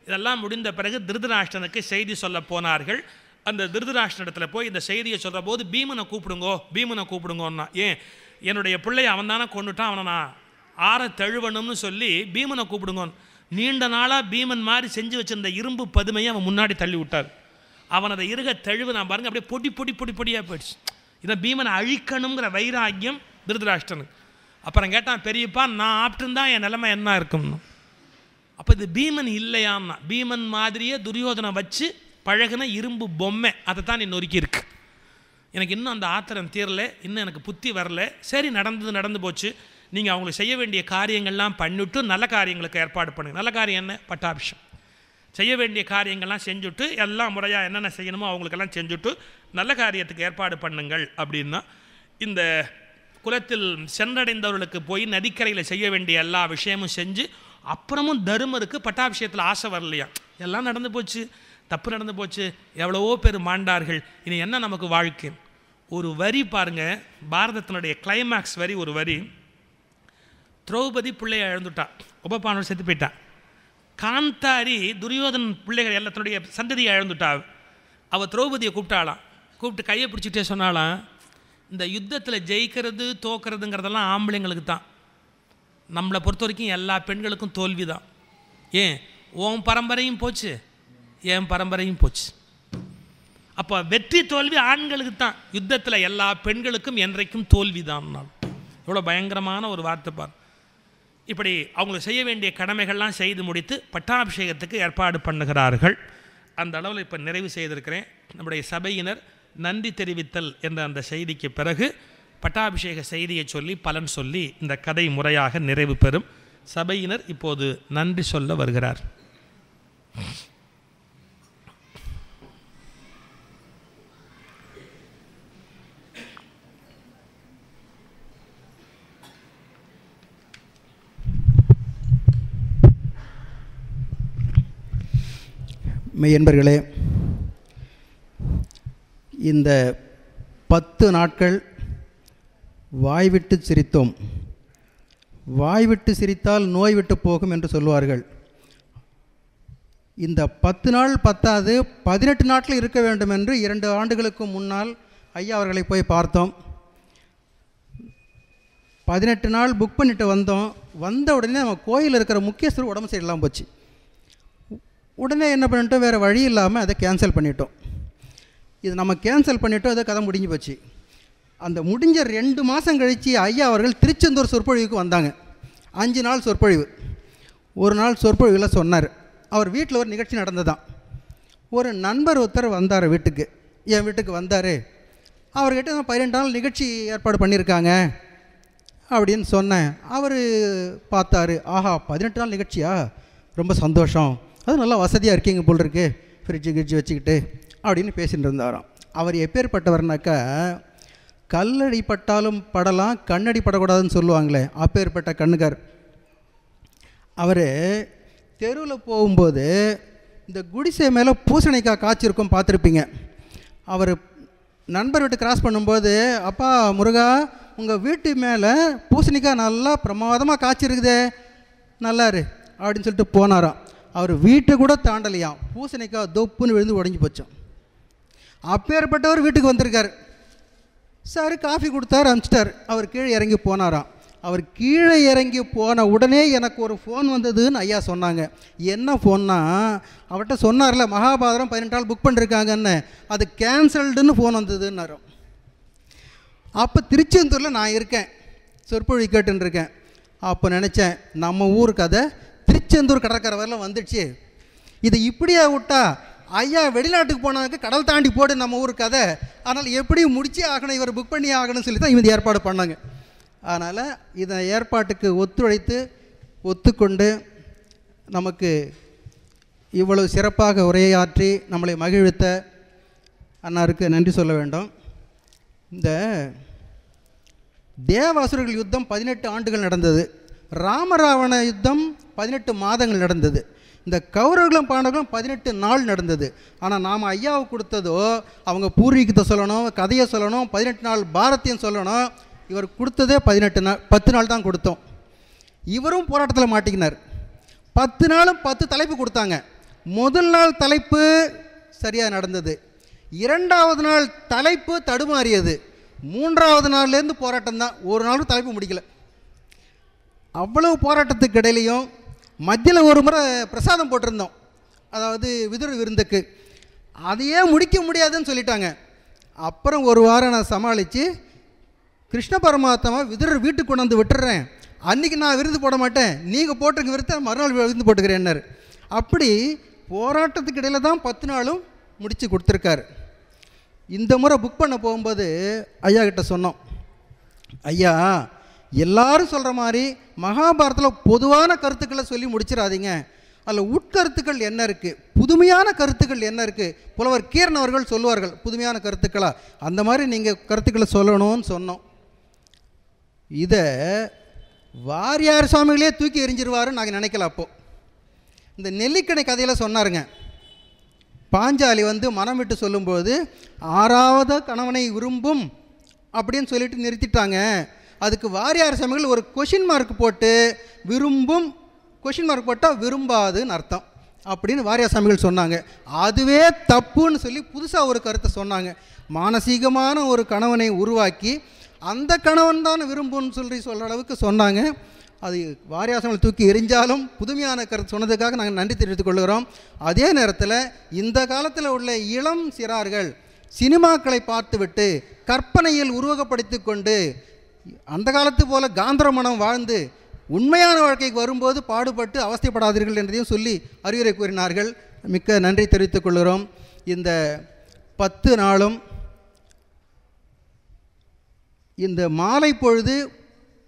இதெல்லாம் முடிந்த பிறகு திருதராஷ்டிரனுக்கு செய்தி சொல்ல போனார்கள். அந்த திருதராஷ்டிரத்தில் போய் இந்த செய்தியை சொல்கிற போது பீமனை கூப்பிடுங்கோன்னா, ஏன் என்னுடைய பிள்ளையை அவன் தானே கொண்டுட்டான், அவனை நான் ஆற தழுவணும்னு சொல்லி பீமனை கூப்பிடுங்கோன்னு. நீண்ட நாளாக பீமன் மாதிரி செஞ்சு வச்சிருந்த இரும்பு பதுமையை அவன் முன்னாடி தள்ளி விட்டார். அவன் அதை இருக தழுவு நான் பாருங்க அப்படியே பொடியாக போயிடுச்சு. இதை பீமனை அழிக்கணுங்கிற வைராக்கியம் திருதராஷ்டிரனுக்கு. அப்புறம் கேட்டான், பெரியப்பா நான் ஆப்டிருந்தா என் நிலைமை என்ன இருக்கும்னு. அப்போ இது பீமன் இல்லையான்னா, பீமன் மாதிரியே துரியோதனை வச்சு பழகின இரும்பு பொம்மை, அதை தான் நீ நொறுக்கி இருக்கு. எனக்கு இன்னும் அந்த ஆத்திரம் தீரல, இன்னும் எனக்கு புத்தி வரல. சரி, நடந்து போச்சு. நீங்கள் அவங்களுக்கு செய்ய வேண்டிய காரியங்கள்லாம் பண்ணிவிட்டு நல்ல காரியங்களுக்கு ஏற்பாடு பண்ணுங்க. நல்ல காரியம் என்ன? பட்டாபிஷம். செய்ய வேண்டிய காரியங்கள்லாம் செஞ்சுட்டு எல்லாம் முறையாக என்னென்ன செய்யணுமோ அவங்களுக்கெல்லாம் செஞ்சுட்டு நல்ல காரியத்துக்கு ஏற்பாடு பண்ணுங்கள் அப்படின்னா, இந்த குலத்தில் சென்றடைந்தவர்களுக்கு போய் நதிக்கரையில் செய்ய வேண்டிய எல்லா விஷயமும் செஞ்சு அப்புறமும் தருமருக்கு பட்டாபிஷேகத்தில் ஆசை வரலையா. எல்லாம் நடந்து போச்சு, தப்பு நடந்து போச்சு, எவ்வளவோ பேர் மாண்டார்கள், இனி என்ன நமக்கு வாழ்க்கை. ஒரு வரி பாருங்கள், பாரதத்தினுடைய கிளைமேக்ஸ் வரி ஒரு வரி. திரௌபதி பிள்ளைய இழந்துட்டா, உபபானவர் செத்து போயிட்டான். காந்தாரி துரியோதன் பிள்ளைகள் எல்லாத்தினுடைய சந்ததியை இழந்துட்டா. அவள் திரௌபதியை கூப்பிட்டாளாம், கூப்பிட்டு கையை பிடிச்சிட்டே சொன்னாலாம், இந்த யுத்தத்தில் ஜெயிக்கிறது தோக்கிறதுங்கிறதெல்லாம் ஆம்பளைங்களுக்கு தான், நம்மளை பொறுத்த வரைக்கும் எல்லா பெண்களுக்கும் தோல்வி தான். ஏன், உன் பரம்பரையும் போச்சு, என் பரம்பரையும் போச்சு. அப்போ வெற்றி தோல்வி ஆண்களுக்கு தான், யுத்தத்தில் எல்லா பெண்களுக்கும் என்றைக்கும் தோல்வி தான். எவ்வளோ பயங்கரமான ஒரு வார்த்தை பார். இப்படி அவங்களுக்கு செய்ய வேண்டிய கடமைகள்லாம் செய்து முடித்து பட்டாபிஷேகத்துக்கு ஏற்பாடு பண்ணுகிறார்கள். அந்த அளவில் இப்போ நிறைவு செய்திருக்கிறேன். நம்முடைய சபையினர் நன்றி தெரிவித்தல் என்ற அந்த செய்திக்கு பிறகு பட்டாபிஷேக செய்தியை சொல்லி பலன் சொல்லி இந்த கதை முறையாக நிறைவு பெறும். சபையினர் இப்போது நன்றி சொல்ல வருகிறார். மெய்யன்பர்களே, இந்த 10 நாட்கள் வாய்விட்டு சிரித்தோம். வாய்விட்டு சிரித்தால் நோய் விட்டு போகும் என்று சொல்வார்கள். இந்த 10 நாள் பத்தாது, 18 நாட்கள் இருக்க வேண்டும் என்று 2 ஆண்டுகளுக்கு முன்னால் ஐயா அவர்களை போய் பார்த்தோம். 18 நாள் புக் பண்ணிட்டு வந்தோம். வந்த உடனே நம்ம கோயில் இருக்கிற முக்கியஸ்தர் உடம்பு சரியில்லாமல் போச்சு. உடனே என்ன பண்ணிட்டோம், வேறு வழி இல்லாமல் அதை கேன்சல் பண்ணிட்டோம். இது நம்ம கேன்சல் பண்ணிட்டோம், அதை கதை முடிஞ்சு போச்சு. அந்த முடிஞ்ச 2 மாதம் கழித்து ஐயா அவர்கள் திருச்செந்தூர் சொற்பொழிவுக்கு வந்தாங்க. 5 நாள் சொற்பொழிவு. ஒரு நாள் சொற்பொழிவில் சொன்னார். அவர் வீட்டில் ஒரு நிகழ்ச்சி நடந்ததான். ஒரு நண்பர் ஒருத்தர் வந்தார் வீட்டுக்கு, என் வீட்டுக்கு வந்தார். அவர்கிட்ட 18 நாள் நிகழ்ச்சி ஏற்பாடு பண்ணியிருக்காங்க அப்படின்னு சொன்னேன். அவர் பார்த்தாரு, ஆஹா 18 நாள் நிகழ்ச்சியா, ரொம்ப சந்தோஷம், அது நல்லா வசதியாக இருக்கீங்க போல் இருக்கு, ஃப்ரிட்ஜு கிட்ஜு வச்சுக்கிட்டு அப்படின்னு பேசிகிட்டு இருந்தாராம். அவர் எப்பேற்பட்டவர்னாக்கா, கல்லடி பட்டாலும் படலாம், கண்ணடி படக்கூடாதுன்னு சொல்லுவாங்களே, அப்பேற்பட்ட கண்ணுக்கார். அவர் தெருவில் போகும்போது இந்த குடிசை மேலே பூசணிக்காய் காய்ச்சிருக்கும், பார்த்துருப்பீங்க. அவர் நண்பர் வீட்டு கிராஸ் பண்ணும்போது, அப்பா முருகா, உங்கள் வீட்டு மேலே பூசணிக்காய் நல்லா பிரமாதமாக காய்ச்சிருக்குதே, நல்லாரு அப்படின்னு சொல்லிட்டு போனாராம். அவர் வீட்டை கூட தாண்டலையாம், பூசணிக்காய் தொப்புன்னு விழுந்து உடஞ்சி போச்சோம். அப்பேற்பட்டவர் வீட்டுக்கு வந்திருக்கார். சார் காஃபி கொடுத்தார், அனுப்பிச்சிட்டார். அவர் கீழே இறங்கி போனாராம். அவர் கீழே இறங்கி போன உடனே எனக்கு ஒரு ஃபோன் வந்ததுன்னு ஐயா சொன்னாங்க. என்ன ஃபோன்னா, அவர்கிட்ட சொன்னார்ல மகாபாரதம் 18 நாள் புக் பண்ணியிருக்காங்கன்னு, அது கேன்சல்டுன்னு ஃபோன் வந்ததுன்னாரு. அப்போ திருச்செந்தூரில் நான் இருக்கேன், சொற்பொழி கேட்டுருக்கேன். அப்போ நினச்சேன், நம்ம ஊர் கதை திருச்செந்தூர் கடற்கரை வரலாம் வந்துடுச்சு. இது இப்படியே விட்டா ஐயா வெளிநாட்டுக்கு போனாக்க கடல் தாண்டி போடு நம்ம ஊர் கதை. அதனால் எப்படியும் முடிச்சே ஆகணும், இவர் புக் பண்ணி ஆகணும்னு சொல்லி தான் இவங்க ஏற்பாடு பண்ணாங்க. அதனால் இதை ஏற்பாட்டுக்கு ஒத்துழைத்து ஒத்துக்கொண்டு நமக்கு இவ்வளவு சிறப்பாக உரையாற்றி நம்மளை மகிழ்வித்த அன்னாருக்கு நன்றி சொல்ல வேண்டும். இந்த தேவாசுரர்கள் யுத்தம் 18 ஆண்டுகள் நடந்தது. ராமராவண யுத்தம் 18 மாதங்கள் நடந்தது. இந்த கௌரவர்களும் பாண்டவர்களும் 18 நாள் நடந்தது. ஆனால் நாம் ஐயாவுக்கு கொடுத்ததோ அவங்க பூர்வீகத்தை சொல்லணும், கதையை சொல்லணும், 18 நாள் பாரதியம் சொல்லணும். இவர் கொடுத்ததே 18 நாள், 10 நாள் தான் கொடுத்தோம். இவரும் போராட்டத்தில் மாட்டிக்கினார். 10 நாளும் 10 தலைப்பு கொடுத்தாங்க. முதல் நாள் தலைப்பு சரியாக நடந்தது, 2வது நாள் தலைப்பு தடுமாறியது, 3வது நாள்லேருந்து போராட்டம் தான், ஒரு நாளும் தலைப்பு முடிக்கல. அவ்வளவு போராட்டத்துக்கு இடையிலையும் மத்தியில் ஒரு முறை பிரசாதம் போட்டிருந்தோம், அதாவது விதுர விருந்துக்கு. அதையே முடிக்க முடியாதுன்னு சொல்லிட்டாங்க. அப்புறம் ஒரு வாரம் நான் சமாளித்து கிருஷ்ண பரமாத்மா விதுரர் வீட்டுக்கு கொண்டு வந்து விட்டுறேன், அன்றைக்கி நான் விருந்து போட மாட்டேன், நீங்கள் போட்டிருக்க விருத்தை மறுநாள் விருந்து போட்டுக்கிறேன்னாரு. அப்படி போராட்டத்துக்கு இடையில தான் 10 நாளும் முடித்து கொடுத்துருக்காரு. இந்த முறை புக் பண்ண போகும்போது ஐயா கிட்ட சொன்னோம், ஐயா எல்லாரும் சொல்கிற மாதிரி மகாபாரதத்தில் பொதுவான கருத்துக்களை சொல்லி முடிச்சிடாதீங்க, அதில் உட்கருத்துக்கள் என்ன இருக்குது, புதுமையான கருத்துக்கள் என்ன இருக்குது, புலவர் கீரன் அவர்கள் சொல்லுவார்கள் புதுமையான கருத்துக்களா, அந்த மாதிரி நீங்கள் கருத்துக்களை சொல்லணும்னு சொன்னோம். இதை வாரியார் சுவாமிகளே தூக்கி எறிஞ்சிருவாருன்னு நாங்கள் நினைக்கல. அப்போது இந்த நெல்லிக்கடை கதையில் சொன்னாருங்க. பாஞ்சாலி வந்து மனம் விட்டு சொல்லும்போது 6வது கணவனை விரும்பும் அப்படின்னு சொல்லிட்டு நிறுத்திட்டாங்க. அதுக்கு வாரியார் சுவாமிகள் ஒரு கொஷின் மார்க் போட்டு விரும்பும் கொஷின் மார்க் போட்டால் விரும்பாதுன்னு அர்த்தம் அப்படின்னு வாரியார் சுவாமிகள் சொன்னாங்க. அதுவே தப்புன்னு சொல்லி புதுசாக ஒரு கருத்தை சொன்னாங்க. மானசீகமான ஒரு கணவனை உருவாக்கி அந்த கணவன் தான் விரும்புன்னு சொல்கிற அளவுக்கு சொன்னாங்க. அது வாரியார் சுவாமிகள் தூக்கி எரிஞ்சாலும் புதுமையான கருத்து சொன்னதுக்காக நாங்கள் நன்றி தெரிவித்துக் கொள்கிறோம். அதே நேரத்தில் இந்த காலத்தில் உள்ள இளம் சிறார்கள் சினிமாக்களை பார்த்துவிட்டு கற்பனையில் உருவகப்படுத்தி கொண்டு அந்த காலத்து போல காந்திர மனம் வாழ்ந்து உண்மையான வாழ்க்கைக்கு வரும்போது பாடுபட்டு அவஸ்தைப்படாதீர்கள் என்றதையும் சொல்லி அறிவுரை கூறினார்கள். மிக்க நன்றி தெரிவித்துக் கொள்கிறோம். இந்த 10 நாளும் இந்த மாலை பொழுது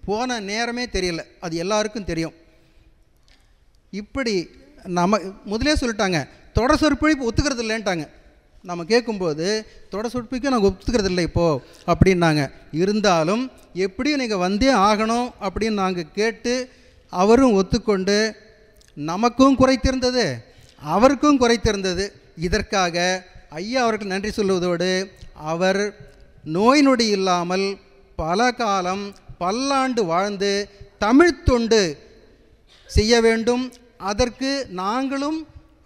போன நேரமே தெரியல. அது எல்லாருக்கும் தெரியும். இப்படி நம்ம முதலே சொல்லிட்டாங்க, தொடர் சொற்பொழிப்பு ஒத்துக்கிறது இல்லைன்ட்டாங்க. நம்ம கேட்கும்போது தொடர் சொற்பொழிப்புக்கு நாங்கள் ஒத்துக்கிறது இல்லை இப்போது அப்படின்னாங்க. இருந்தாலும் எப்படியும் நீங்கள் வந்தே ஆகணும் அப்படின்னு நாங்கள் கேட்டு அவரும் ஒத்துக்கொண்டு நமக்கும் குறைத்திருந்தது அவருக்கும் குறைத்திருந்தது. இதற்காக ஐயா அவருக்கு நன்றி சொல்வதோடு அவர் நோய் நொடி இல்லாமல் பல காலம் பல்லாண்டு வாழ்ந்து தமிழ் தொண்டு செய்ய வேண்டும். அதற்கு நாங்களும்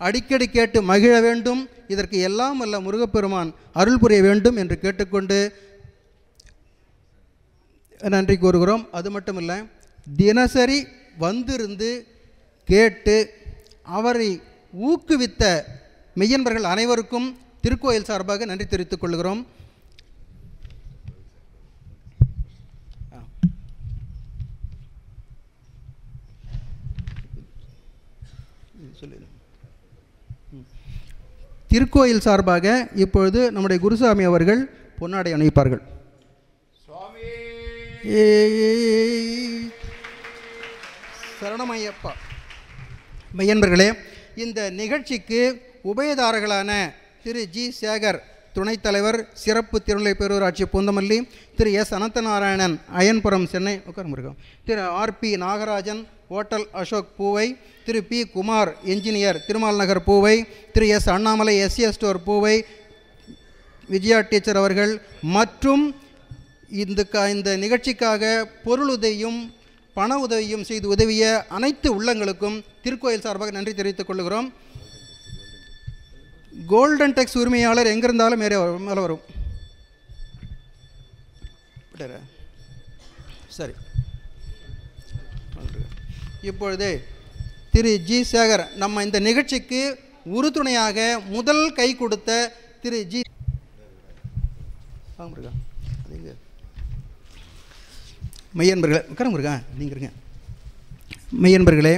அடிக்கடி கேட்டு மகிழ வேண்டும். இதற்கு எல்லாம் வல்ல முருகப்பெருமான் அருள் புரிய வேண்டும் என்று கேட்டுக்கொண்டு நன்றி கூறுகிறோம். அது மட்டும் இல்லை, தினசரி வந்திருந்து கேட்டு அவரை ஊக்குவித்த மெய்யன்பர்கள் அனைவருக்கும் திருக்கோயில் சார்பாக நன்றி தெரிவித்துக் கொள்கிறோம். திருக்கோயில் சார்பாக இப்பொழுது நம்முடைய குருசாமி அவர்கள் பொன்னாடை அணிவிப்பார்கள். சரணமையப்பா. மையன்பர்களே, இந்த நிகழ்ச்சிக்கு உபயதாரர்களான திரு ஜி சேகர் துணைத் தலைவர், சிறப்பு திருநிலை பேரூராட்சி பூந்தமல்லி, திரு எஸ் அனந்தநாராயணன் அயன்புரம் சென்னை முருகம், திரு ஆர்பி நாகராஜன் ஹோட்டல் அசோக் பூவை, திரு பி குமார் என்ஜினியர் திருமால் நகர் பூவை, திரு எஸ் அண்ணாமலை எஸ்ஏ ஸ்டோர் பூவை, விஜயா டீச்சர் அவர்கள் மற்றும் இந்த நிகழ்ச்சிக்காக பொருளுதவியும் பண உதவியும் செய்து உதவிய அனைத்து உள்ளங்களுக்கும் திருக்கோயில் சார்பாக நன்றி தெரிவித்துக் கொள்கிறோம். கோல்டன் டெக்ஸ் உரிமையாளர் எங்கிருந்தாலும் மேலே வரும். சரி, இப்பொழுது திரு ஜி சேகர் நம்ம இந்த நிகழ்ச்சிக்கு உறுதுணையாக முதல் கை கொடுத்த திரு ஜி மையன்பர்களே, முருகா நீங்கள் இருங்க. மையன்பர்களே,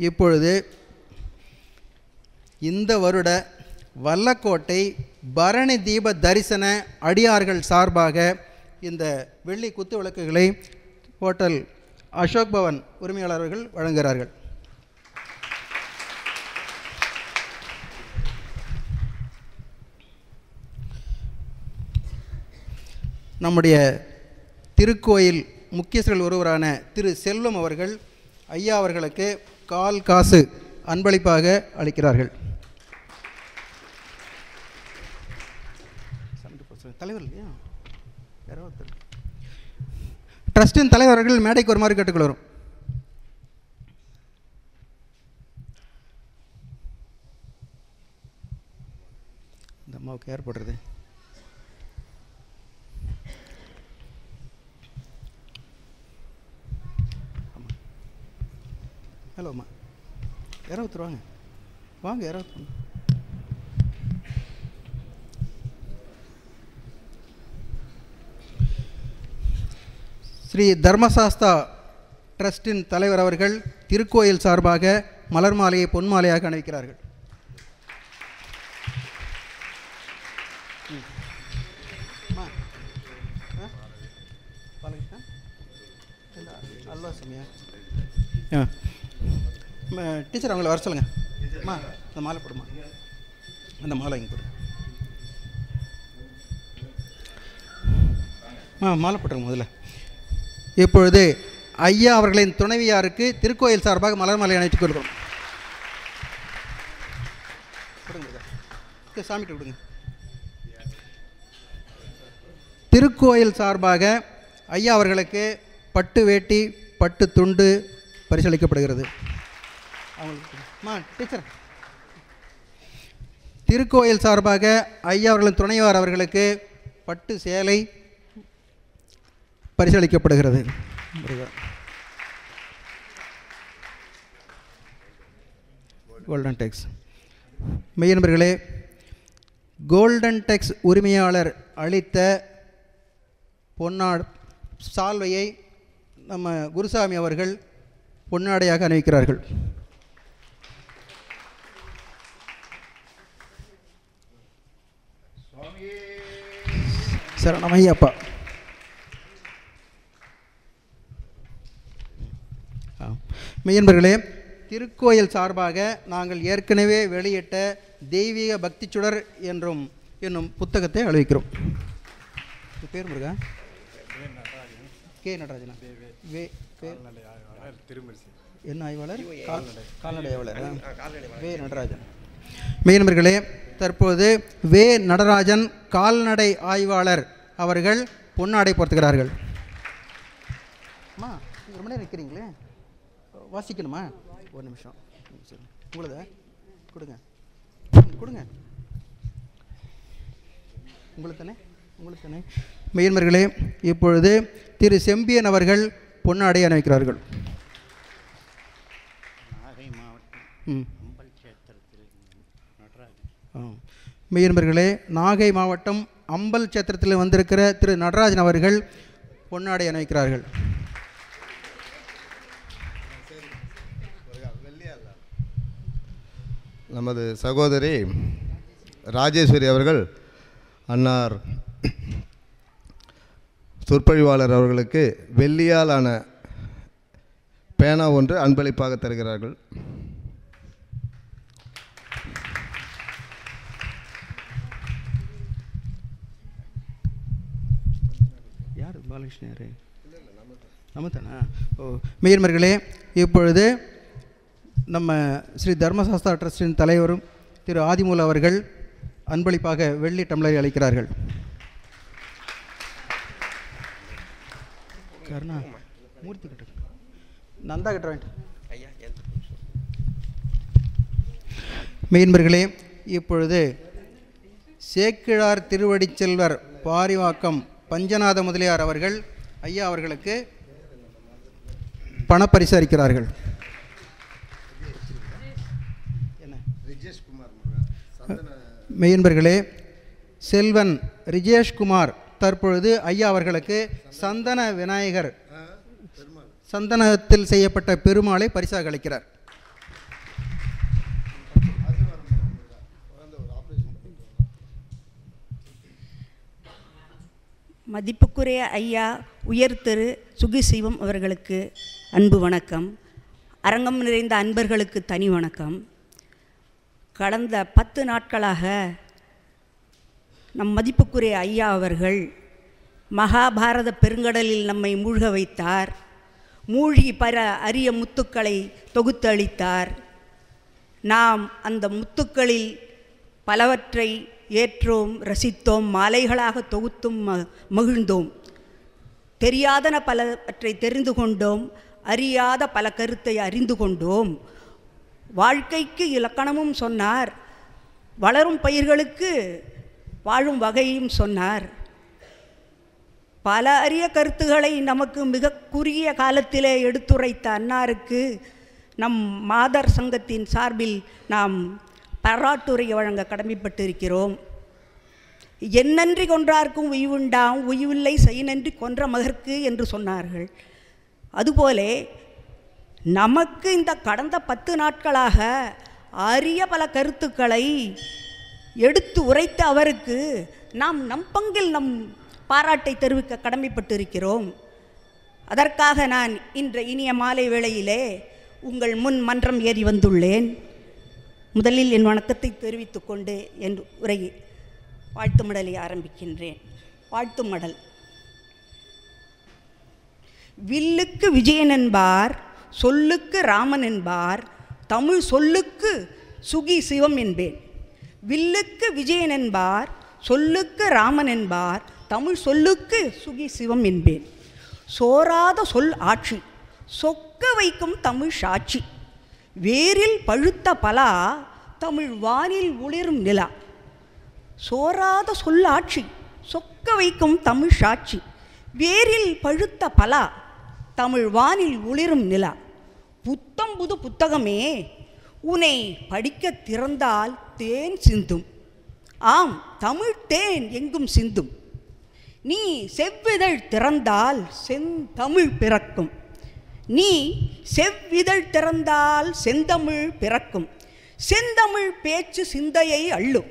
இப்பொழுது இந்த வருட வல்லக்கோட்டை பரணி தீப தரிசன அடியார்கள் சார்பாக இந்த வெள்ளி குத்து விளக்குகளை ஹோட்டல் அசோக் பவன் உரிமையாளர்கள் வழங்குகிறார்கள். நம்முடைய திருக்கோயில் முக்கியஸ்தர்கள் ஒருவரான திரு செல்வம் அவர்கள் ஐயா அவர்களுக்கு கால் காசு அன்பளிப்பாக அளிக்கிறார்கள். தலைவர் இல்லையா, ட்ரஸ்டின் தலைவர்கள் மேடைக்கு வருமாறு கேட்டுக்கொள்கிறோம். இந்த அம்மாவுக்கு ஏற்படுறது ஹலோ அம்மா, யாராவது ஒருத்தர் வாங்க யாராவது. ஸ்ரீ தர்மசாஸ்தா ட்ரஸ்டின் தலைவர் அவர்கள் திருக்கோயில் சார்பாக மலர் மாலையை பொன் மாலையாக அணிவிக்கிறார்கள். டீச்சர் அவங்கள வர சொல்லுங்க. அம்மா, அந்த மாலை போடுமா, அந்த மாலை இங்கே போடு. மாலை போட்டுருங்க முதல்ல. இப்பொழுது ஐயா அவர்களின் துணைவியாருக்கு திருக்கோயில் சார்பாக மலர் மாலை அணிவித்துக் கொள்கிறோம். சாமிட்டு கொடுங்க. திருக்கோயில் சார்பாக ஐயா அவர்களுக்கு பட்டு வேட்டி பட்டு துண்டு பரிசளிக்கப்படுகிறது. டீச்சர், திருக்கோயில் சார்பாக ஐயா அவர்களின் துணைவார் அவர்களுக்கு பட்டு சேலை பரிசளிக்கப்படுகிறது. கோல்டன் டெக்ஸ் மெய்யன்பர்களே, கோல்டன் டெக்ஸ் உரிமையாளர் அளித்த பொன்னாடு சால்வையை நம்ம குருசாமி அவர்கள் பொன்னாடையாக அணிவிக்கிறார்கள். சரணமையப்பா. மெய்யன்பர்களே, திருக்கோயில் சார்பாக நாங்கள் ஏற்கனவே வெளியிட்ட தெய்வீக பக்தி சுடர் என்னும் புத்தகத்தை அளிக்கிறோம். பேர் முருகா கே நடராஜனா என்ன ஆய்வாளர்? கால்நடை ஆய்வாளர் வே நடராஜன். மெய்யன்பர்களே, தற்போது வே நடராஜன் கால்நடை ஆய்வாளர் அவர்கள் பொன்னாடை பொறுத்துக்கிறார்கள். அம்மா ரொம்ப நேரம் நிற்கிறீங்களே, வாசிக்கணுமா? ஒரு நிமிஷம். உங்களத கொடுங்க கொடுங்க. உங்களுக்கு தானே. மெய்யன்பர்களே, இப்பொழுது திரு செம்பியன் அவர்கள் பொன்னாடை அணிவிக்கிறார்கள். மெய்யன்பர்களே, நாகை மாவட்டம் அம்பல் சேத்திரத்தில் வந்திருக்கிற திரு நடராஜன் அவர்கள் பொன்னாடை அணிவிக்கிறார்கள். நமது சகோதரி ராஜேஸ்வரி அவர்கள் அன்னார் சொற்பொழிவாளர் அவர்களுக்கு வெள்ளியாலான பேனா ஒன்று அன்பளிப்பாக தருகிறார்கள். யார் பாலகிருஷ்ணன்? யார்? நம்ம தானே. மெய்யன்பர்களே, இப்பொழுது நம்ம ஸ்ரீ தர்மசாஸ்திரா ட்ரஸ்டின் தலைவரும் திரு ஆதிமூல அவர்கள் அன்பளிப்பாக வெள்ளி டம்ளரை அளிக்கிறார்கள். கருணா மூர்த்தி கட்ட நந்தா கட்ட வேண்டும். மெய்யன்பர்களே, இப்பொழுது சேக்கிழார் திருவடிச்செல்வர் பாரிவாக்கம் பஞ்சநாத முதலியார் அவர்கள் ஐயா அவர்களுக்கு பணப்பரிசு அளிக்கிறார்கள். மெய்யன்பர்களே, செல்வன் ரிஜேஷ்குமார் தற்பொழுது ஐயா அவர்களுக்கு சந்தன விநாயகர் சந்தனத்தில் செய்யப்பட்ட பெருமாளை பரிசாக அளிக்கிறார். மதிப்புக்குரிய ஐயா உயர் திரு சுகிசிவம் அவர்களுக்கு அன்பு வணக்கம். அரங்கம் நிறைந்த அன்பர்களுக்கு தனி வணக்கம். கடந்த 10 நாட்களாக நம் மதிப்புக்குரிய ஐயா அவர்கள் மகாபாரத பெருங்கடலில் நம்மை மூழ்க வைத்தார். மூழ்கி பல அரிய முத்துக்களை தொகுத்து அளித்தார். நாம் அந்த முத்துக்களில் பலவற்றை ஏற்றோம், ரசித்தோம், மாலைகளாக தொகுத்தும் மகிழ்ந்தோம். தெரியாதன பலவற்றை தெரிந்து கொண்டோம், அறியாத பல கருத்தை அறிந்து கொண்டோம். வாழ்க்கைக்கு இலக்கணமும் சொன்னார், வளரும் பயிர்களுக்கு வாழும் வகையும் சொன்னார். பல அரிய கருத்துக்களை நமக்கு மிக குறுகிய காலத்திலே எடுத்துரைத்த அன்னாருக்கு நம் மாதர் சங்கத்தின் சார்பில் நாம் பாராட்டுரை வழங்க கடமைப்பட்டிருக்கிறோம். என்னன்றி கொன்றார்க்கும் உய்வுண்டாம், உய்வில்லை செய்நன்றி கொன்ற மகற்கு என்று சொன்னார்கள். அதுபோலே நமக்கு இந்த கடந்த 10 நாட்களாக அரிய பல கருத்துக்களை எடுத்து உரைத்த அவருக்கு நாம் நம் பங்கில் நம் பாராட்டை தெரிவிக்க கடமைப்பட்டிருக்கிறோம். அதற்காக நான் இன்று இனிய மாலை வேளையிலே உங்கள் முன் மன்றம் ஏறி வந்துள்ளேன். முதலில் என் வணக்கத்தை தெரிவித்து கொண்டு என் உரையை வாழ்த்து மடலை ஆரம்பிக்கின்றேன். வாழ்த்து மடல். வில்லுக்கு விஜயன் என்பார், சொல்லுக்கு ராமன் என்பார், தமிழ் சொல்லுக்கு சுகி சிவம் என்பேன். வில்லுக்கு விஜயன் என்பார், சொல்லுக்கு ராமன் என்பார், தமிழ் சொல்லுக்கு சுகி சிவம் என்பேன். சோராத சொல் ஆட்சி, சொக்க வைக்கும் தமிழ் சாட்சி, வேரில் பழுத்த பலா, தமிழ் வானில் ஒளிரும் நிலா. சோராத சொல் ஆட்சி, சொக்க வைக்கும் தமிழ் சாட்சி, வேரில் பழுத்த பலா, தமிழ் வானில் ஒளிரும் நிலா. புத்தம் புது புத்தகமே, உன்னை படிக்க திறந்தால் தேன் சிந்தும். ஆம், தமிழ் தேன் எங்கும் சிந்தும். நீ செவ்விதழ் திறந்தால் செந்தமிழ் பிறக்கும். நீ செவ்விதழ் திறந்தால் செந்தமிழ் பிறக்கும். செந்தமிழ் பேச்சு சிந்தையை அள்ளும்.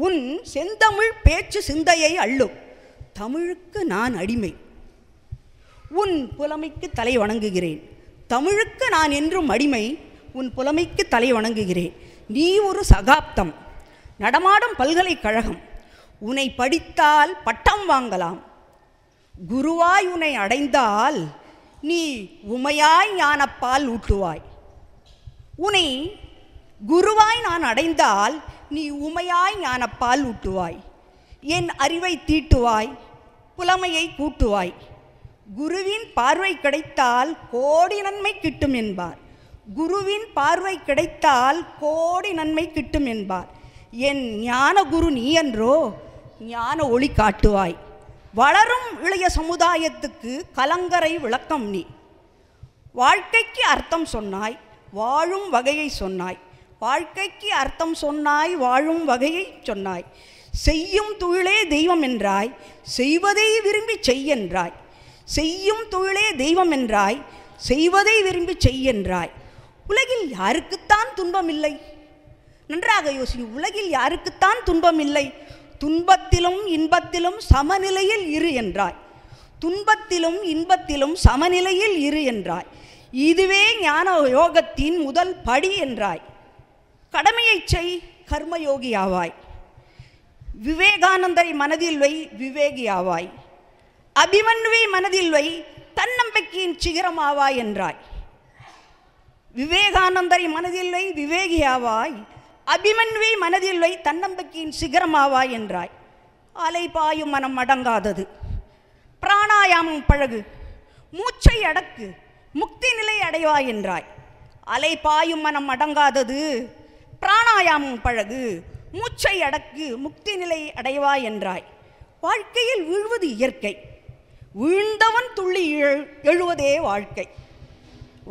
உன் செந்தமிழ் பேச்சு சிந்தையை அள்ளும். தமிழுக்கு நான் அடிமை, உன் புலமைக்கு தலை வணங்குகிறேன். தமிழுக்கு நான் என்றும் அடிமை, உன் புலமைக்கு தலை வணங்குகிறேன். நீ ஒரு சகாப்தம், நடமாடும் பல்கலைக்கழகம். உன்னை படித்தால் பட்டம் வாங்கலாம். குருவாய் உன்னை அடைந்தால் நீ உமையாய் ஞானப்பால் ஊட்டுவாய். உன்னை குருவாய் நான் அடைந்தால் நீ உமையாய் ஞானப்பால் ஊட்டுவாய். என் அறிவை தீட்டுவாய், புலமையை கூட்டுவாய். குருவின் பார்வை கிடைத்தால் கோடி நன்மை கிட்டும் என்பார். குருவின் பார்வை கிடைத்தால் கோடி நன்மை கிட்டும் என்பார். என் ஞான குரு நீ என்றோ, ஞான ஒளி காட்டுவாய். வளரும் இளைய சமுதாயத்துக்கு கலங்கரை விளக்கம் நீ. வாழ்க்கைக்கு அர்த்தம் சொன்னாய், வாழும் வகையை சொன்னாய். வாழ்க்கைக்கு அர்த்தம் சொன்னாய், வாழும் வகையை சொன்னாய். செய்யும் தொழிலே தெய்வம் என்றாய், செய்வதை விரும்பி செய்யென்றாய். செய்யும் தொழிலே தெய்வம் என்றாய், செய்வதை விரும்பி செய்யென்றாய். உலகில் யாருக்குத்தான் துன்பம் இல்லை? நன்றாக யோசி. உலகில் யாருக்குத்தான் துன்பம் இல்லை? துன்பத்திலும் இன்பத்திலும் சமநிலையில் இரு என்றாய். துன்பத்திலும் இன்பத்திலும் சமநிலையில் இரு என்றாய். இதுவே ஞான யோகத்தின் முதல் படி என்றாய். கடமையை செய், கர்மயோகி ஆவாய். விவேகானந்தரை மனதில் வை, விவேகி ஆவாய். அபிமன்யுவை மனதில் வை, தன்னம்பிக்கையின் சிகரம் ஆவாய் என்றாய். விவேகானந்தரை மனதில் வை, விவேகி ஆவாய். அபிமன்யுவை மனதில் வை, தன்னம்பிக்கையின் சிகரமாவாய் என்றாய். அலைபாயும் மனம் அடங்காதது, பிராணாயாமம் பழகு, மூச்சை அடக்கு, முக்தி நிலை அடைவாய் என்றாய். அலைபாயும் மனம் அடங்காதது, பிராணாயாமம் பழகு, மூச்சை அடக்கு, முக்தி நிலை அடைவாய் என்றாய். வாழ்க்கையில் வீழ்வது இயற்கை, வீழ்ந்தவன் துள்ளி எழுவதே வாழ்க்கை.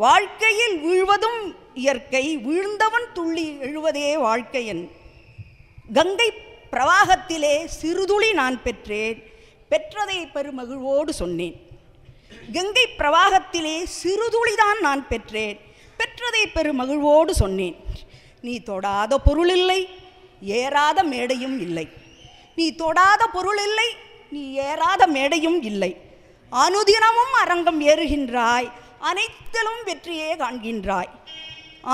வாழ்க்கையில் வீழ்வதும் இயற்கை, வீழ்ந்தவன் துள்ளி எழுவதே வாழ்க்கை. கங்கை பிரவாகத்திலே சிறுதுளி நான் பெற்றேன், பெற்றதை பெருமகிழ்வோடு சொன்னேன். கங்கை பிரவாகத்திலே சிறுதுளிதான் நான் பெற்றேன், பெற்றதை பெருமகிழ்வோடு சொன்னேன். நீ தொடாத பொருள் இல்லை, ஏறாத மேடையும் இல்லை. நீ தொடாத பொருள் இல்லை, நீ ஏறாத மேடையும் இல்லை. அனுதினமும் அரங்கம் ஏறுகின்றாய், அனைத்திலும் வெற்றியே காண்கின்றாய்.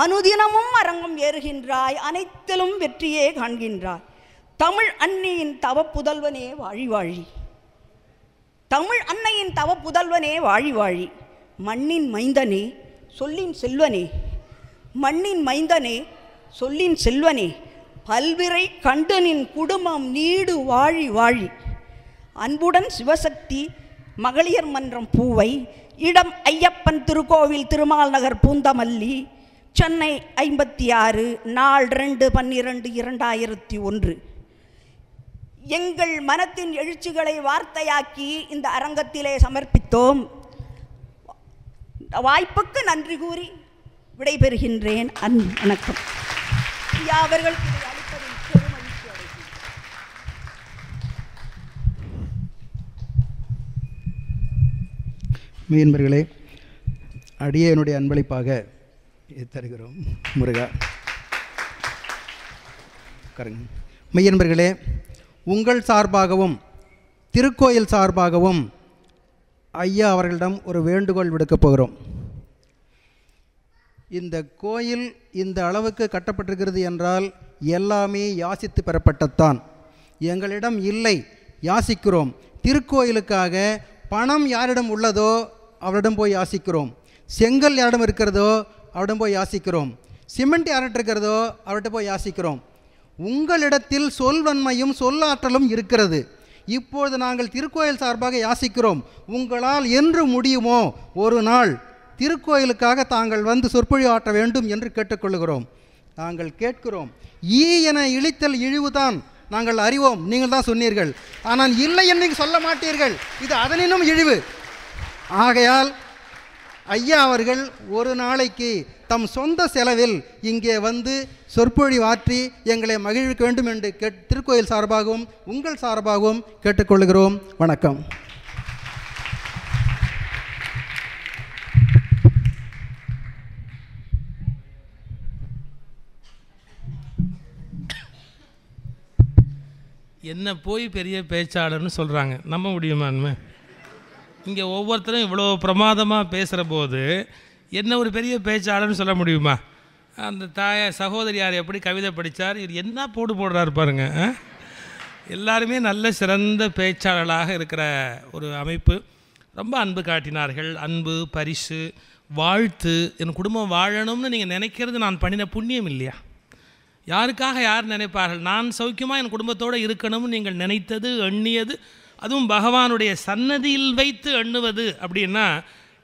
அனுதினமும் அரங்கம் ஏறுகின்றாய், அனைத்திலும் வெற்றியே காண்கின்றாய். தமிழ் அன்னையின் தவ புதல்வனே வாழி வாழி. தமிழ் அன்னையின் தவ புதல்வனே வாழி வாழி. மண்ணின் மைந்தனே, சொல்லின் செல்வனே. மண்ணின் மைந்தனே, சொல்லின் செல்வனே. பல்விரை கண்டனின் குடும்பம் நீடு வாழி வாழி. அன்புடன் சிவசக்தி மகளிர் மன்றம் பூவை, இடம் ஐயப்பன் திருக்கோவில், திருமால் நகர், பூந்தமல்லி, சென்னை 56, நாள் 2/12/2001. எங்கள் மனத்தின் எழுச்சிகளை வார்த்தையாக்கி இந்த அரங்கத்திலே சமர்ப்பித்தோம். வாய்ப்புக்கு நன்றி கூறி விடைபெறுகின்றேன். வணக்கம். அவர்கள் அளிப்பதில் பெருமகிழ்ச்சி அடைகிறேன். மெய்யன்பர்களே, அடியேனுடைய அன்பளிப்பாக தருகிறோம். முருகா கருங்க. மெய்யன்பர்களே, உங்கள் சார்பாகவும் திருக்கோயில் சார்பாகவும் ஐயா அவர்களிடம் ஒரு வேண்டுகோள் விடுக்கப் போகிறோம். இந்த கோயில் இந்த அளவுக்கு கட்டப்பட்டிருக்கிறது என்றால் எல்லாமே யாசித்து பெறப்பட்டத்தான். எங்களிடம் இல்லை, யாசிக்கிறோம். திருக்கோயிலுக்காக பணம் யாரிடம் உள்ளதோ அவரிடம் போய் யாசிக்கிறோம். செங்கல் யாரிடம் இருக்கிறதோ அவரிடம் போய் யாசிக்கிறோம். சிமெண்ட் யார்கிட்ட இருக்கிறதோ அவர்கிட்ட போய் யாசிக்கிறோம். உங்களிடத்தில் சொல்வன்மையும் சொல்லாற்றலும் இருக்கிறது. இப்பொழுது நாங்கள் திருக்கோயில் சார்பாக யாசிக்கிறோம். உங்களால் என்று முடியுமோ ஒரு நாள் திருக்கோயிலுக்காக தாங்கள் வந்து சொற்பொழிவு ஆற்ற வேண்டும் என்று கேட்டுக்கொள்கிறோம். நாங்கள் கேட்கிறோம். ஈ என இழித்தல் இழிவுதான் நாங்கள் அறிவோம், நீங்கள் தான் சொன்னீர்கள். ஆனால் இல்லை என்று சொல்ல மாட்டீர்கள், இது அதனினும் இழிவு. ஆகையால் ஐயா அவர்கள் ஒரு நாளைக்கு தம் சொந்த செலவில் இங்கே வந்து சொற்பொழிவு ஆற்றி எங்களை மகிழ்விக்க வேண்டும் என்று திருக்கோயில் சார்பாகவும் உங்கள் சார்பாகவும் கேட்டுக்கொள்கிறோம். வணக்கம். என்ன போய் பெரிய பேச்சாளர்னு சொல்கிறாங்க, நம்ப முடியுமான்னு? இங்கே ஒவ்வொருத்தரும் இவ்வளோ பிரமாதமாக பேசுகிற போது என்ன ஒரு பெரிய பேச்சாளர்னு சொல்ல முடியுமா? அந்த சகோதரியார் எப்படி கவிதை படித்தார், இது என்ன போடுறாரு பாருங்க. எல்லாருமே நல்ல சிறந்த பேச்சாளர்களாக இருக்கிற ஒரு அமைப்பு. ரொம்ப அன்பு காட்டினார்கள். அன்பு, பரிசு, வாழ்த்து. என் குடும்பம் வாழணும்னு நீங்கள் நினைக்கிறது நான் பண்ணின புண்ணியம் இல்லையா? யாருக்காக யார் நினைப்பார்கள்? நான் சௌக்கியமாக என் குடும்பத்தோடு இருக்கணும்னு நீங்கள் நினைத்தது, எண்ணியது, அதுவும் பகவானுடைய சன்னதியில் வைத்து எண்ணுவது அப்படின்னா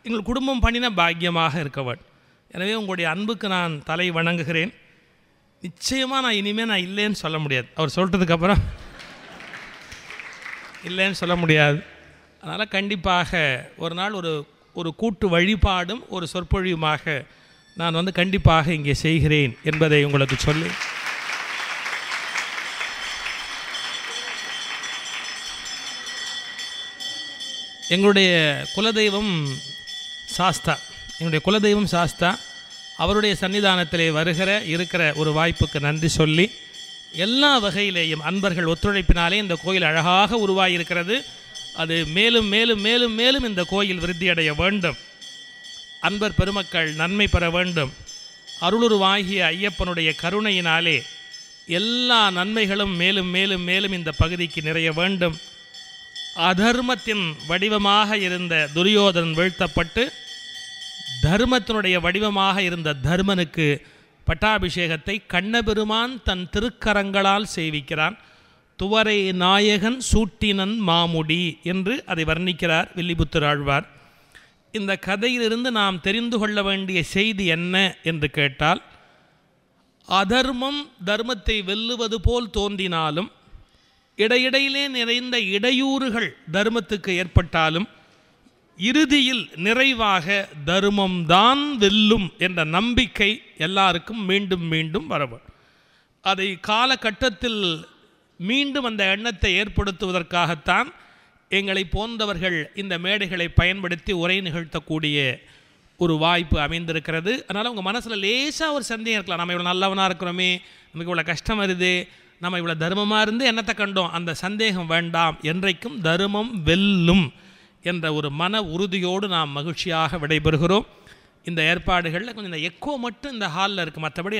எங்கள் குடும்பம் பண்ணின பாக்கியமாக இருக்கவன். எனவே உங்களுடைய அன்புக்கு நான் தலை வணங்குகிறேன். நிச்சயமாக நான் இனிமேல் நான் இல்லைன்னு சொல்ல முடியாது. அவர் சொல்கிறதுக்கப்புறம் இல்லைன்னு சொல்ல முடியாது. அதனால் கண்டிப்பாக ஒரு நாள் ஒரு கூட்டு வழிபாடும் ஒரு சொற்பொழிவுமாக நான் வந்து கண்டிப்பாக இங்கே செய்கிறேன் என்பதை உங்களுக்கு சொல்லி, எங்களுடைய குலதெய்வம் சாஸ்தா, எங்களுடைய குலதெய்வம் சாஸ்தா, அவருடைய சன்னிதானத்திலே இருக்கிற ஒரு வாய்ப்புக்கு நன்றி சொல்லி, எல்லா வகையிலேயும் அன்பர்கள் ஒத்துழைப்பினாலே இந்த கோயில் அழகாக உருவாகியிருக்கிறது. அது மேலும் மேலும் மேலும் மேலும் இந்த கோயில் விருத்தியடைய வேண்டும். அன்பர் பெருமக்கள் நன்மை பெற வேண்டும். அருளுருவாகிய ஐயப்பனுடைய கருணையினாலே எல்லா நன்மைகளும் மேலும் மேலும் மேலும் இந்த பகுதிக்கு நிறைய வேண்டும். அதர்மத்தின் வடிவமாக இருந்த துரியோதனன் வீழ்த்தப்பட்டு தர்மத்தினுடைய வடிவமாக இருந்த தர்மனுக்கு பட்டாபிஷேகத்தை கண்ணபெருமான் தன் திருக்கரங்களால் செய்விக்கிறான். துவரை நாயகன் சூட்டினன் மாமுடி என்று அதை வர்ணிக்கிறார் வில்லிபுத்தூர் ஆழ்வார். இந்த கதையிலிருந்து நாம் தெரிந்து கொள்ள வேண்டிய செய்தி என்ன என்று கேட்டால், அதர்மம் தர்மத்தை வெல்லுவது போல் தோன்றினாலும், இடையிடையிலே நிறைந்த இடையூறுகள் தர்மத்துக்கு ஏற்பட்டாலும், இறுதியில் நிறைவாக தர்மம்தான் வெல்லும் என்ற நம்பிக்கை எல்லாருக்கும் மீண்டும் மீண்டும் வரவும், அதை காலகட்டத்தில் மீண்டும் அந்த எண்ணத்தை ஏற்படுத்துவதற்காகத்தான் எங்களை போன்றவர்கள் இந்த மேடைகளை பயன்படுத்தி உரை நிகழ்த்தக்கூடிய ஒரு வாய்ப்பு அமைந்திருக்கிறது. அதனால் உங்கள் மனசில் லேசாக ஒரு சந்தேகம் இருக்கலாம், நம்ம இவ்வளோ நல்லவனாக இருக்கிறோமே, நமக்கு இவ்வளோ கஷ்டம் வருது, நம்ம இவ்வளோ தர்மமாக இருந்து என்னத்தை கண்டோம், அந்த சந்தேகம் வேண்டாம். என்றைக்கும் தர்மம் வெல்லும் என்ற ஒரு மன உறுதியோடு நாம் மகிழ்ச்சியாக விடைபெறுகிறோம். இந்த ஏற்பாடுகளில் கொஞ்சம் இந்த எக்கோ மட்டும் இந்த ஹாலில் இருக்குது, மற்றபடி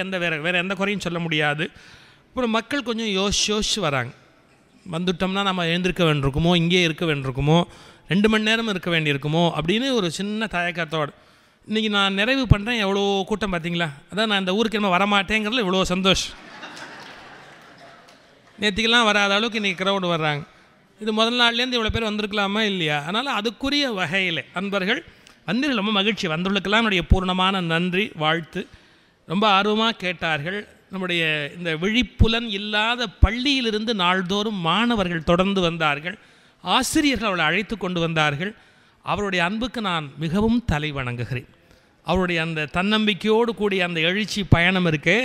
வேறு எந்த குறையும் சொல்ல முடியாது. அப்புறம் மக்கள் கொஞ்சம் யோசிச்சு வராங்க, வந்துட்டோம்னா நம்ம எழுந்திருக்க வேண்டியிருக்குமோ, இங்கே இருக்க வேண்டியிருக்குமோ, 2 மணி நேரம் இருக்க வேண்டியிருக்குமோ அப்படின்னு ஒரு சின்ன தயக்கத்தோடு. இன்றைக்கி நான் நிறைவு பண்ணுறேன். எவ்வளோ கூட்டம் பார்த்தீங்களா? அதான் நான் இந்த ஊருக்கு என்ன வரமாட்டேங்கிறதுல இவ்வளோ சந்தோஷம். நேற்றுக்கெல்லாம் வராத அளவுக்கு இன்றைக்கி க்ரௌடு வர்றாங்க. இது முதல் நாள்லேருந்து இவ்வளோ பேர் வந்திருக்கலாமா இல்லையா? அதனால் அதுக்குரிய வகையில் அன்பர்கள் வந்து ரொம்ப மகிழ்ச்சி. வந்தவர்களுக்கெல்லாம் என்னுடைய பூர்ணமான நன்றி, வாழ்த்து. ரொம்ப ஆர்வமாக கேட்டார்கள். நம்முடைய இந்த விழிப்புலன் இல்லாத பள்ளியிலிருந்து நாள்தோறும் மாணவர்கள் தொடர்ந்து வந்தார்கள். ஆசிரியர்கள் அவளை அழைத்து கொண்டு வந்தார்கள். அவருடைய அன்புக்கு நான் மிகவும் தலை வணங்குகிறேன். அவருடைய அந்த தன்னம்பிக்கையோடு கூடிய அந்த எழுச்சி பயணம் இருக்கே,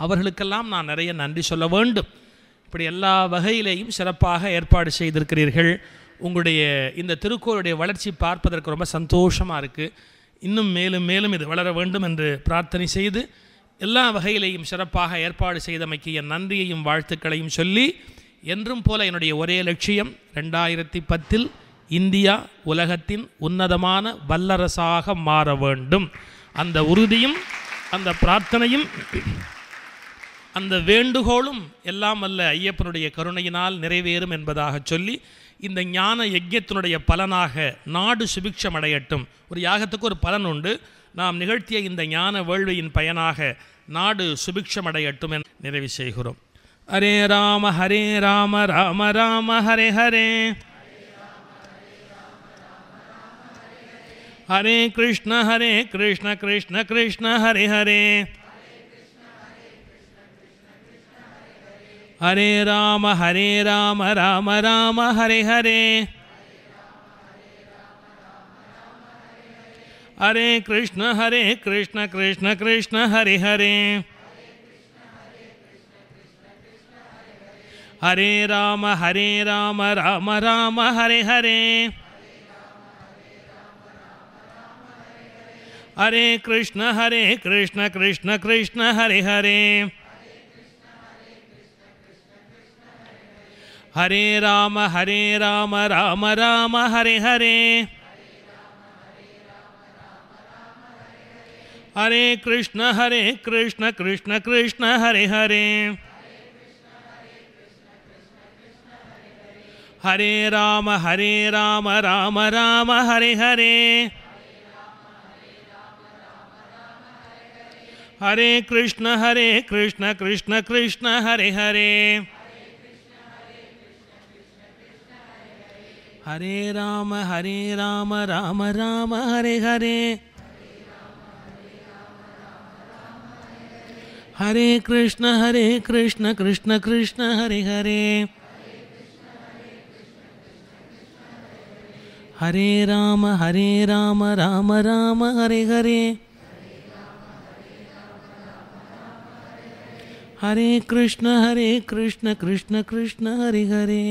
அவர்களுக்கெல்லாம் நான் நிறைய நன்றி சொல்ல வேண்டும். இப்படி எல்லா வகையிலேயும் சிறப்பாக ஏற்பாடு செய்திருக்கிறீர்கள். உங்களுடைய இந்த திருக்கோளுடைய வளர்ச்சி பார்ப்பதற்கு ரொம்ப சந்தோஷமாக இருக்குது. இன்னும் மேலும் மேலும் இது வளர வேண்டும் என்று பிரார்த்தனை செய்து, எல்லா வகையிலேயும் சிறப்பாக ஏற்பாடு செய்தமைக்கு என் நன்றியையும் வாழ்த்துக்களையும் சொல்லி, என்றும் போல என்னுடைய ஒரே லட்சியம் 2010 இந்தியா உலகத்தின் உன்னதமான வல்லரசாக மாற வேண்டும். அந்த உறுதியும் அந்த பிரார்த்தனையும் அந்த வேண்டுகோளும் எல்லாம் வல்ல ஐயப்பனுடைய கருணையினால் நிறைவேறும் என்பதாக சொல்லி, இந்த ஞான யஜ்யத்தினுடைய பலனாக நாடு சுபிக்ஷம் அடையட்டும். ஒரு யாகத்துக்கு ஒரு பலன் உண்டு. நாம் நிகழ்த்திய இந்த ஞான வேள்வியின் பயனாக நாடு சுபிக்ஷம் அடையட்டும் என நிறைவு செய்கிறோம். ஹரே ராம ராம ராம ஹரே ஹரே, ஹரே கிருஷ்ண கிருஷ்ண கிருஷ்ண ஹரே ஹரே, ஹரே ராம ராம ராம ஹரே ஹரே, ஹரே கிருஷ்ண கிருஷ்ண கிருஷ்ண ஹரே ஹரே, ஹரே ராம ராம ராம ஹரே ஹரே, ஹரே கிருஷ்ண கிருஷ்ண கிருஷ்ண ஹரே ஹரே, ஹரே ராம ராம ராம ஹரே ஹரே, ஹரே கிருஷ்ண கிருஷ்ண கிருஷ்ண ஹரே ஹரே, ஹரே ராம ராம ராம ஹரே ஹரே, ஹரே கிருஷ்ண கிருஷ்ண கிருஷ்ண ஹரே ஹரே, ஹரே ராம ராம ராம ஹரே ஹரே, ஹரே கிருஷ்ண கிருஷ்ண கிருஷ்ண ஹரே ஹரே, ஹரே ராம ராம ராம ஹரே ஹரே, ஹரே கிருஷ்ண கிருஷ்ண கிருஷ்ண ஹரே ஹரே.